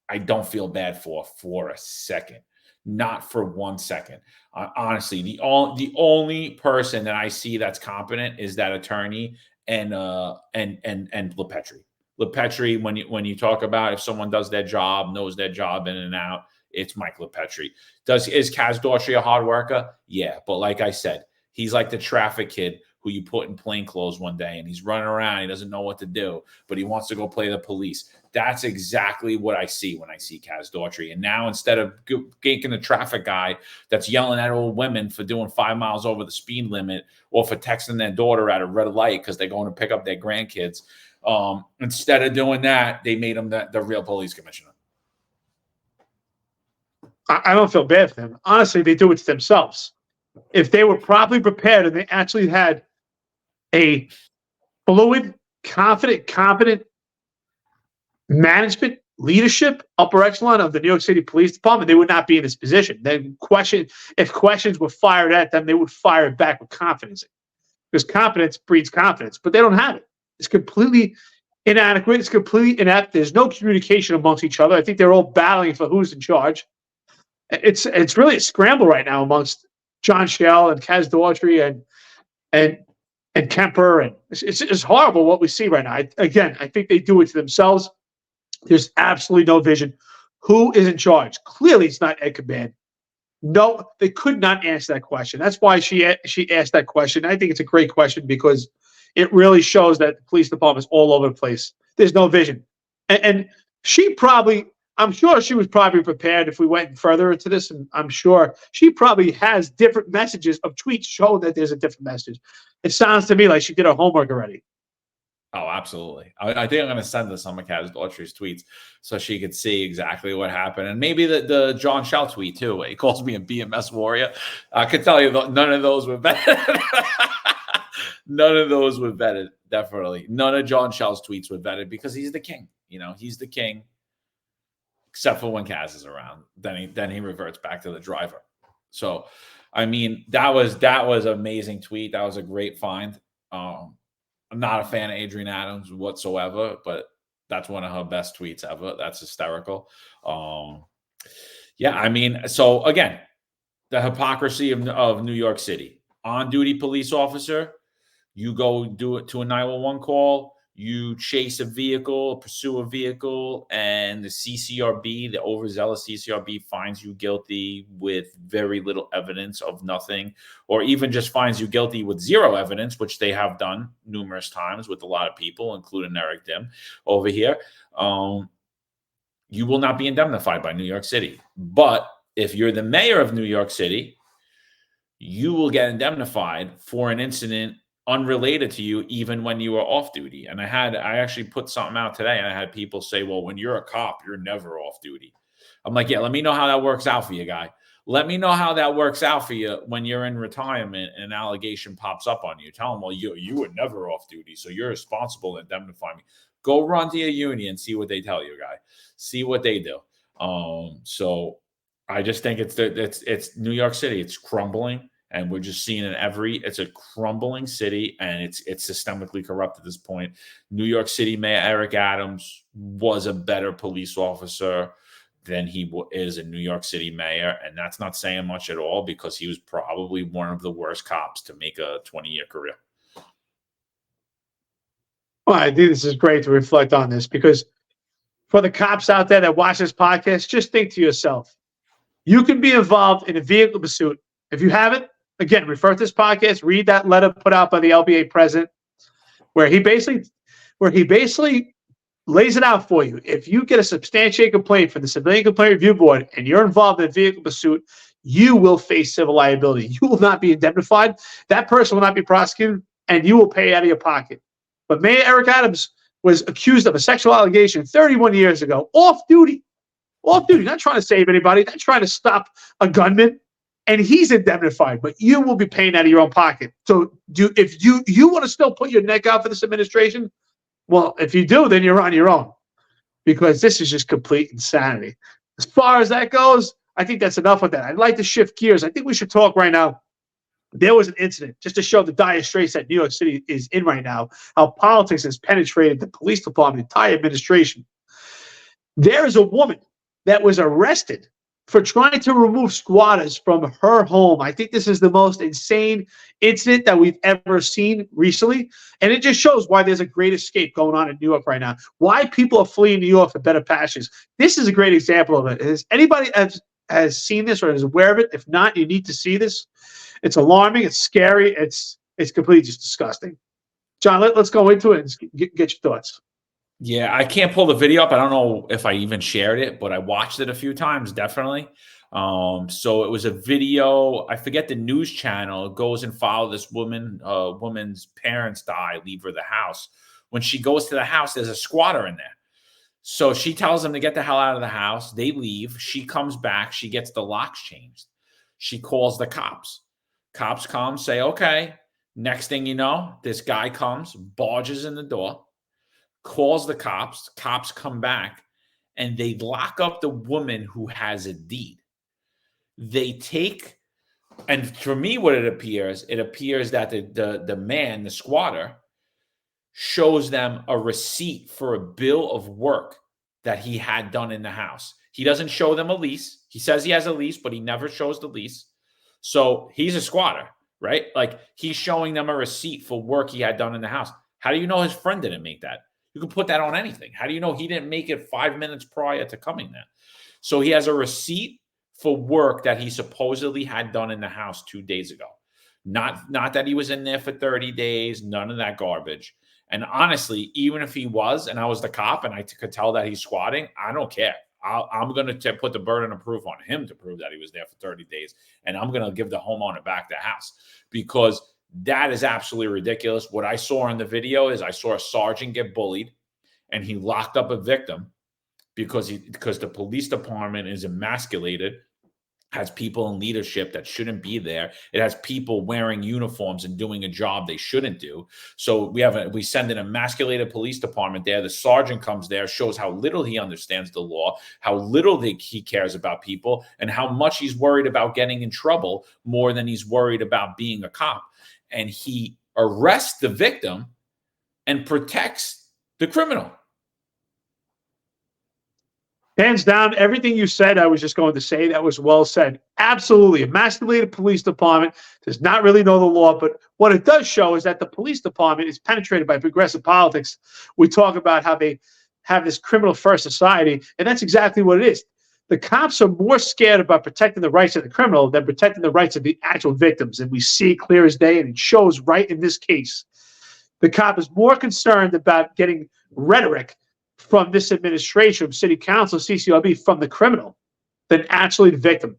I don't feel bad for a second. Not for 1 second. Honestly, the only person that I see that's competent is that attorney and LePetri. LePetri, when you talk about if someone does their job, knows their job in and out, it's Mike LePetri. Is Kaz Daughtry a hard worker? Yeah, but like I said, he's like the traffic kid who you put in plain clothes one day, and he's running around. He doesn't know what to do, but he wants to go play the police. That's exactly what I see when I see Kaz Daughtry. And now, instead of ganking the traffic guy that's yelling at old women for doing 5 miles over the speed limit, or for texting their daughter at a red light because they're going to pick up their grandkids, instead of doing that, they made him the real police commissioner. I don't feel bad for them. Honestly, they do it to themselves. If they were properly prepared and they actually had a fluid, confident, competent management, leadership, upper echelon of the New York City Police Department, they would not be in this position. If questions were fired at them, they would fire it back with confidence, because confidence breeds confidence. But they don't have it. It's completely inadequate. It's completely inept. There's no communication amongst each other. I think they're all battling for who's in charge. It's really a scramble right now amongst John Shell and Kaz Daughtry and Kemper, and it's horrible what we see right now. I think they do it to themselves. There's absolutely no vision. Who is in charge? Clearly, it's not Ed Caban. No, they could not answer that question. That's why she asked that question. I think it's a great question, because it really shows that the police department is all over the place. There's no vision, and I'm sure she was probably prepared if we went further into this, and I'm sure she probably has different messages of tweets showing that there's a different message. It sounds to me like she did her homework already. Oh, absolutely. I think I'm going to send this on Macadam's Daughtry's tweets so she could see exactly what happened. And maybe the John Shell tweet too. He calls me a BMS warrior. I can tell you none of those were vetted. None of those were vetted. Definitely. None of John Shell's tweets were vetted because he's the king. You know, he's the king, except for when Kaz is around. Then he reverts back to the driver. So, I mean, that was an amazing tweet. That was a great find. I'm not a fan of Adrienne Adams whatsoever, but that's one of her best tweets ever. That's hysterical. Yeah, I mean, so again, the hypocrisy of New York City. On-duty police officer, you go do it to a 911 call, you chase a vehicle, pursue a vehicle, and the CCRB, the overzealous CCRB, finds you guilty with very little evidence of nothing, or even just finds you guilty with zero evidence, which they have done numerous times with a lot of people, including Eric Dim over here. You will not be indemnified by New York City. But if you're the mayor of New York City, you will get indemnified for an incident unrelated to you, even when you were off duty. And I actually put something out today, and I had people say, well, when you're a cop, you're never off duty. I'm like, yeah, let me know how that works out for you, guy. Let me know how that works out for you when you're in retirement and an allegation pops up on you. Tell them, well, you were never off duty, so you're responsible to indemnify me. Go run to your union, see what they tell you, guy. See what they do. So I just think it's New York City. It's crumbling. And we're just seeing it's a crumbling city, and it's systemically corrupt at this point. New York City Mayor Eric Adams was a better police officer than he is a New York City mayor. And that's not saying much at all, because he was probably one of the worst cops to make a 20-year career. Well, I think this is great to reflect on this, because for the cops out there that watch this podcast, just think to yourself, you can be involved in a vehicle pursuit. If you haven't, again, refer to this podcast, read that letter put out by the LBA president, where he basically lays it out for you. If you get a substantiated complaint from the Civilian Complaint Review Board and you're involved in a vehicle pursuit, you will face civil liability. You will not be indemnified. That person will not be prosecuted, and you will pay out of your pocket. But Mayor Eric Adams was accused of a sexual allegation 31 years ago, off duty, not trying to save anybody, not trying to stop a gunman. And he's indemnified, but you will be paying out of your own pocket. So if you want to still put your neck out for this administration, well, if you do, then you're on your own, because this is just complete insanity. As far as that goes, I think that's enough of that. I'd like to shift gears. I think we should talk right now. There was an incident, just to show the dire straits that New York City is in right now, how politics has penetrated the police department, the entire administration. There is a woman that was arrested for trying to remove squatters from her home. I think this is the most insane incident that we've ever seen recently. And it just shows why there's a great escape going on in New York right now, why people are fleeing New York for better pastures. This is a great example of it. Has anybody has seen this or is aware of it? If not, you need to see this. It's alarming. It's scary. It's completely just disgusting. John, let's go into it and get your thoughts. Yeah, I can't pull the video up. I don't know if I even shared it, but I watched it a few times, definitely. So it was a video. I forget the news channel. It goes and follows this woman. Woman's parents die, leave her the house. When she goes to the house, there's a squatter in there. So she tells them to get the hell out of the house. They leave. She comes back. She gets the locks changed. She calls the cops. Cops come, say, okay. Next thing you know, this guy comes, barges in the door, calls the cops. Cops come back, and they lock up the woman who has a deed. They take, and for me, what it appears that the man, the squatter, shows them a receipt for a bill of work that he had done in the house. He doesn't show them a lease. He says he has a lease, but he never shows the lease. So he's a squatter, right? Like, he's showing them a receipt for work he had done in the house. How do you know his friend didn't make that? You can put that on anything. How do you know he didn't make it 5 minutes prior to coming there? So he has a receipt for work that he supposedly had done in the house 2 days ago. Not that he was in there for 30 days, none of that garbage. And honestly, even if he was, and I was the cop and I could tell that he's squatting, I don't care. I'm going to put the burden of proof on him to prove that he was there for 30 days. And I'm going to give the homeowner back the house, because That is absolutely ridiculous. What I saw in the video is I saw a sergeant get bullied, and he locked up a victim because the police department is emasculated, has people in leadership that shouldn't be there. It has people wearing uniforms and doing a job they shouldn't do. So we send an emasculated police department there. The sergeant comes there, shows how little he understands the law, how little he cares about people, and how much he's worried about getting in trouble more than he's worried about being a cop. And he arrests the victim and protects the criminal. Hands down, everything you said, I was just going to say that was well said. Absolutely. Emasculated police department does not really know the law, but what it does show is that the police department is penetrated by progressive politics. We talk about how they have this criminal first society, and that's exactly what it is. The cops are more scared about protecting the rights of the criminal than protecting the rights of the actual victims, and we see it clear as day, and it shows right in this case. The cop is more concerned about getting rhetoric from this administration, from city council, CCRB, from the criminal than actually the victim.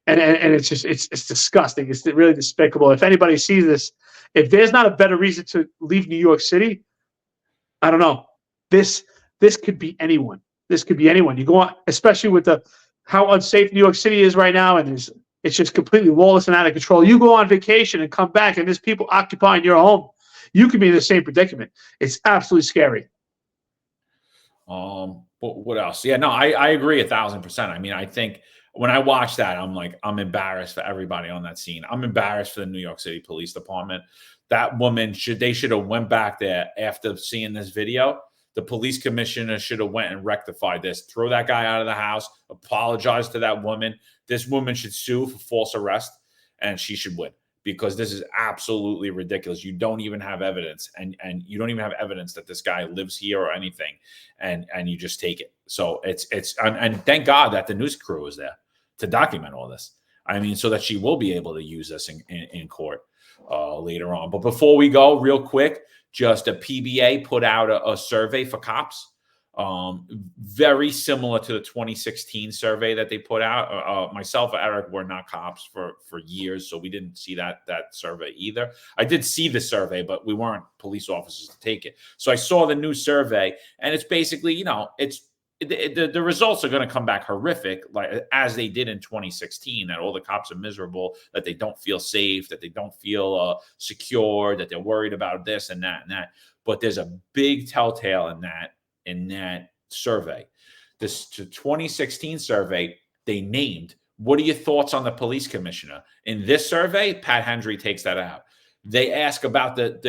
And it's just, it's disgusting. It's really despicable. If anybody sees this, if there's not a better reason to leave New York City, I don't know. This could be anyone. This could be anyone. You go on, especially with how unsafe New York City is right now, and it's just completely lawless and out of control. You go on vacation and come back, and there's people occupying your home. You could be in the same predicament. It's absolutely scary. What else? Yeah, no, I agree 1,000%. I mean, I think when I watch that, I'm embarrassed for everybody on that scene. I'm embarrassed for the New York City Police Department. That woman should have went back there after seeing this video. The police commissioner should have went and rectified this. Throw that guy out of the house. Apologize to that woman. This woman should sue for false arrest, and she should win. Because this is absolutely ridiculous. You don't even have evidence, and you don't even have evidence that this guy lives here or anything, and you just take it. So and thank God that the news crew was there to document all this. I mean, so that she will be able to use this in court later on. But before we go, real quick, just a PBA put out a survey for cops. Very similar to the 2016 survey that they put out. Myself and Eric were not cops for years, so we didn't see that survey either. I did see the survey, but we weren't police officers to take it. So I saw the new survey, and it's basically, the results are going to come back horrific, like as they did in 2016. That all the cops are miserable, that they don't feel safe, that they don't feel secure, that they're worried about this and that and that. But there's a big telltale in that survey. This 2016 survey, they named, what are your thoughts on the police commissioner? In this survey, Pat Hendry takes that out. They ask about the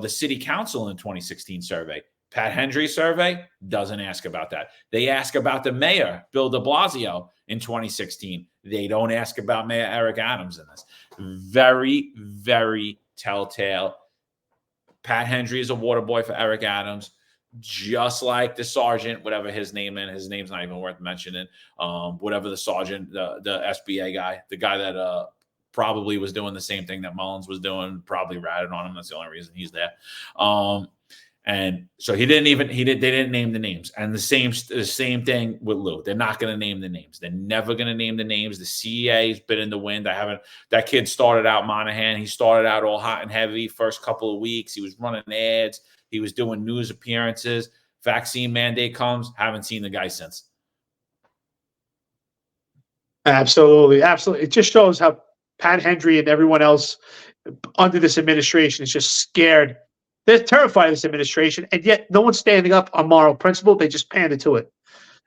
city council in 2016 survey. Pat Hendry survey doesn't ask about that. They ask about the mayor, Bill de Blasio, in 2016. They don't ask about Mayor Eric Adams in this. Very, very telltale. Pat Hendry is a water boy for Eric Adams, just like the sergeant, whatever his name is. His name's not even worth mentioning. Whatever the sergeant, the SBA guy, the guy that probably was doing the same thing that Mullins was doing, probably ratted on him. That's the only reason he's there. And so they didn't name the names. And the same thing with Lou. They're not going to name the names. They're never going to name the names. The CEA's been in the wind. That kid started out, Monahan. He started out all hot and heavy. First couple of weeks, he was running ads. He was doing news appearances. Vaccine mandate comes. Haven't seen the guy since. Absolutely. Absolutely. It just shows how Pat Hendry and everyone else under this administration is just scared. They're terrified of this administration, and yet no one's standing up on moral principle. They just pander to it.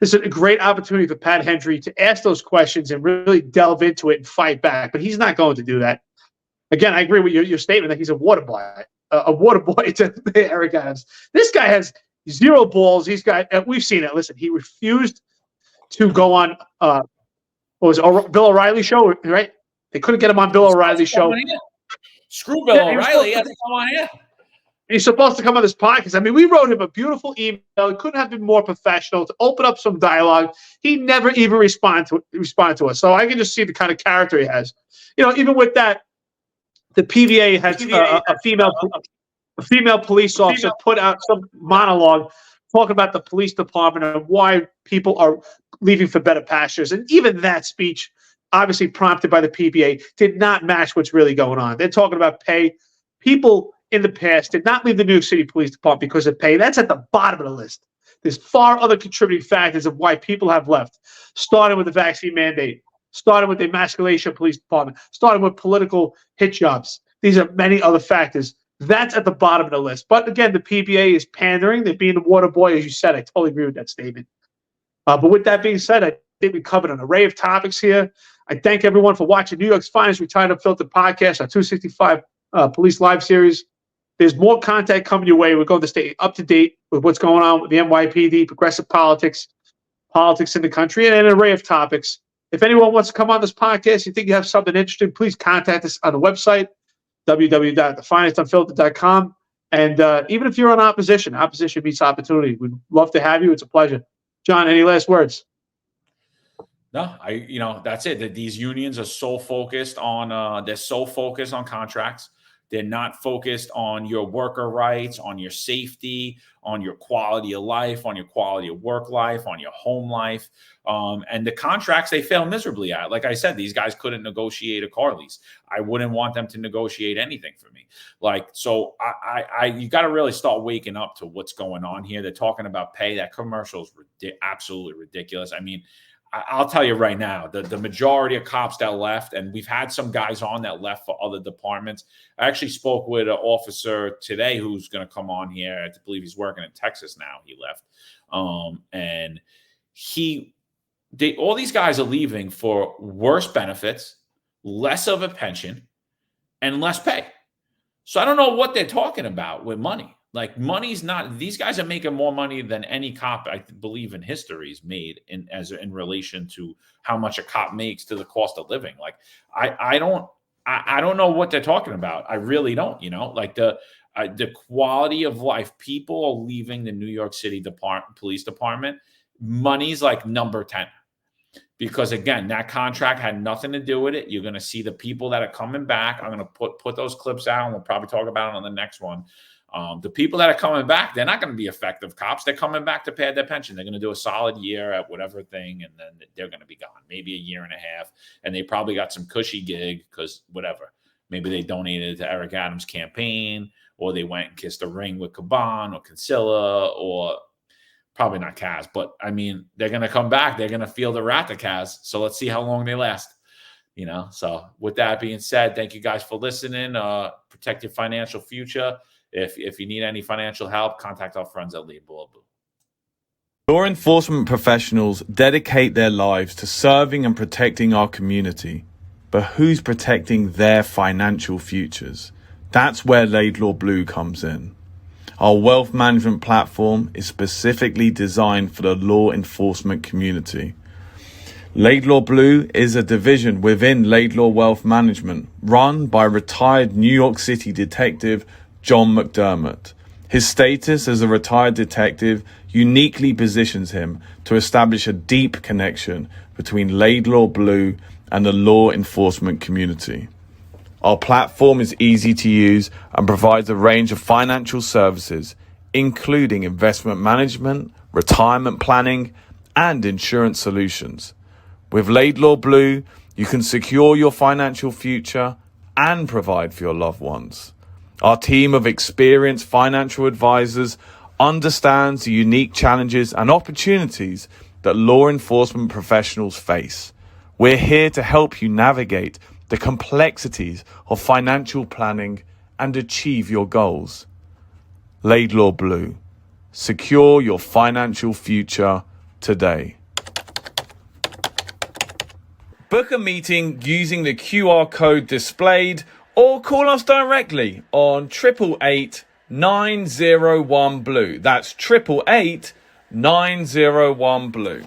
This is a great opportunity for Pat Hendry to ask those questions and really delve into it and fight back, but he's not going to do that. Again, I agree with your statement that he's a water boy to Eric Adams. This guy has zero balls. We've seen it. Listen, he refused to go on what was it, Bill O'Reilly's show, right? They couldn't get him on Bill O'Reilly's show. Screw Bill O'Reilly. He has to come on here. He's supposed to come on this podcast. I mean, we wrote him a beautiful email. It couldn't have been more professional to open up some dialogue. He never even responded to us. So I can just see the kind of character he has. Even with that, the PVA has a female police officer put out some monologue talking about the police department and why people are leaving for better pastures. And even that speech obviously prompted by the PBA, did not match what's really going on. They're talking about pay. People in the past did not leave the New York City Police Department because of pay. That's at the bottom of the list. There's far other contributing factors of why people have left, starting with the vaccine mandate, starting with the emasculation of police department, starting with political hit jobs. These are many other factors. That's at the bottom of the list. But again, the PBA is pandering. They're being the water boy, as you said. I totally agree with that statement. But with that being said, I think we covered an array of topics here. I thank everyone for watching New York's Finest Retired Unfiltered podcast, our 265 Police Live series. There's more content coming your way. We're going to stay up to date with what's going on with the NYPD, progressive politics in the country, and an array of topics. If anyone wants to come on this podcast, you think you have something interesting, please contact us on the website, www.thefinestunfiltered.com. And even if you're on opposition meets opportunity. We'd love to have you. It's a pleasure. John, any last words? No, that's it. That these unions are so focused on, they're so focused on contracts. They're not focused on your worker rights, on your safety, on your quality of life, on your quality of work life, on your home life. And the contracts they fail miserably at. Like I said, these guys couldn't negotiate a car lease. I wouldn't want them to negotiate anything for me. So you got to really start waking up to what's going on here. They're talking about pay. That commercial is absolutely ridiculous. I mean, I'll tell you right now, the majority of cops that left, and we've had some guys on that left for other departments. I actually spoke with an officer today who's going to come on here. I believe he's working in Texas now. He left. And all these guys are leaving for worse benefits, less of a pension, and less pay. So I don't know what they're talking about with money. Like, money's not, these guys are making more money than any cop, I believe, in history is made in relation to how much a cop makes to the cost of living. Like, I don't know what they're talking about. I really don't, like the quality of life. People are leaving the New York City Police Department. Money's like number 10. Because again, that contract had nothing to do with it. You're going to see the people that are coming back. I'm going to put those clips out, and we'll probably talk about it on the next one. The people that are coming back, they're not going to be effective cops. They're coming back to pay their pension. They're going to do a solid year at whatever thing, and then they're going to be gone. Maybe a year and a half, and they probably got some cushy gig because whatever. Maybe they donated to Eric Adams' campaign, or they went and kissed a ring with Caban or Kinsella, or probably not Kaz. But I mean, they're going to come back. They're going to feel the wrath of Kaz. So let's see how long they last. So with that being said, thank you guys for listening. Protect your financial future. If you need any financial help, contact our friends at Lead Blue. Law enforcement professionals dedicate their lives to serving and protecting our community. But who's protecting their financial futures? That's where Laidlaw Blue comes in. Our wealth management platform is specifically designed for the law enforcement community. Laidlaw Blue is a division within Laidlaw Wealth Management, run by retired New York City detective John McDermott. His status as a retired detective uniquely positions him to establish a deep connection between Laidlaw Blue and the law enforcement community. Our platform is easy to use and provides a range of financial services, including investment management, retirement planning, and insurance solutions. With Laidlaw Blue, you can secure your financial future and provide for your loved ones. Our team of experienced financial advisors understands the unique challenges and opportunities that law enforcement professionals face. We're here to help you navigate the complexities of financial planning and achieve your goals. Laidlaw Blue. Secure your financial future today. Book a meeting using the QR code displayed, or call us directly on 888-901 Blue. That's 888-901 Blue.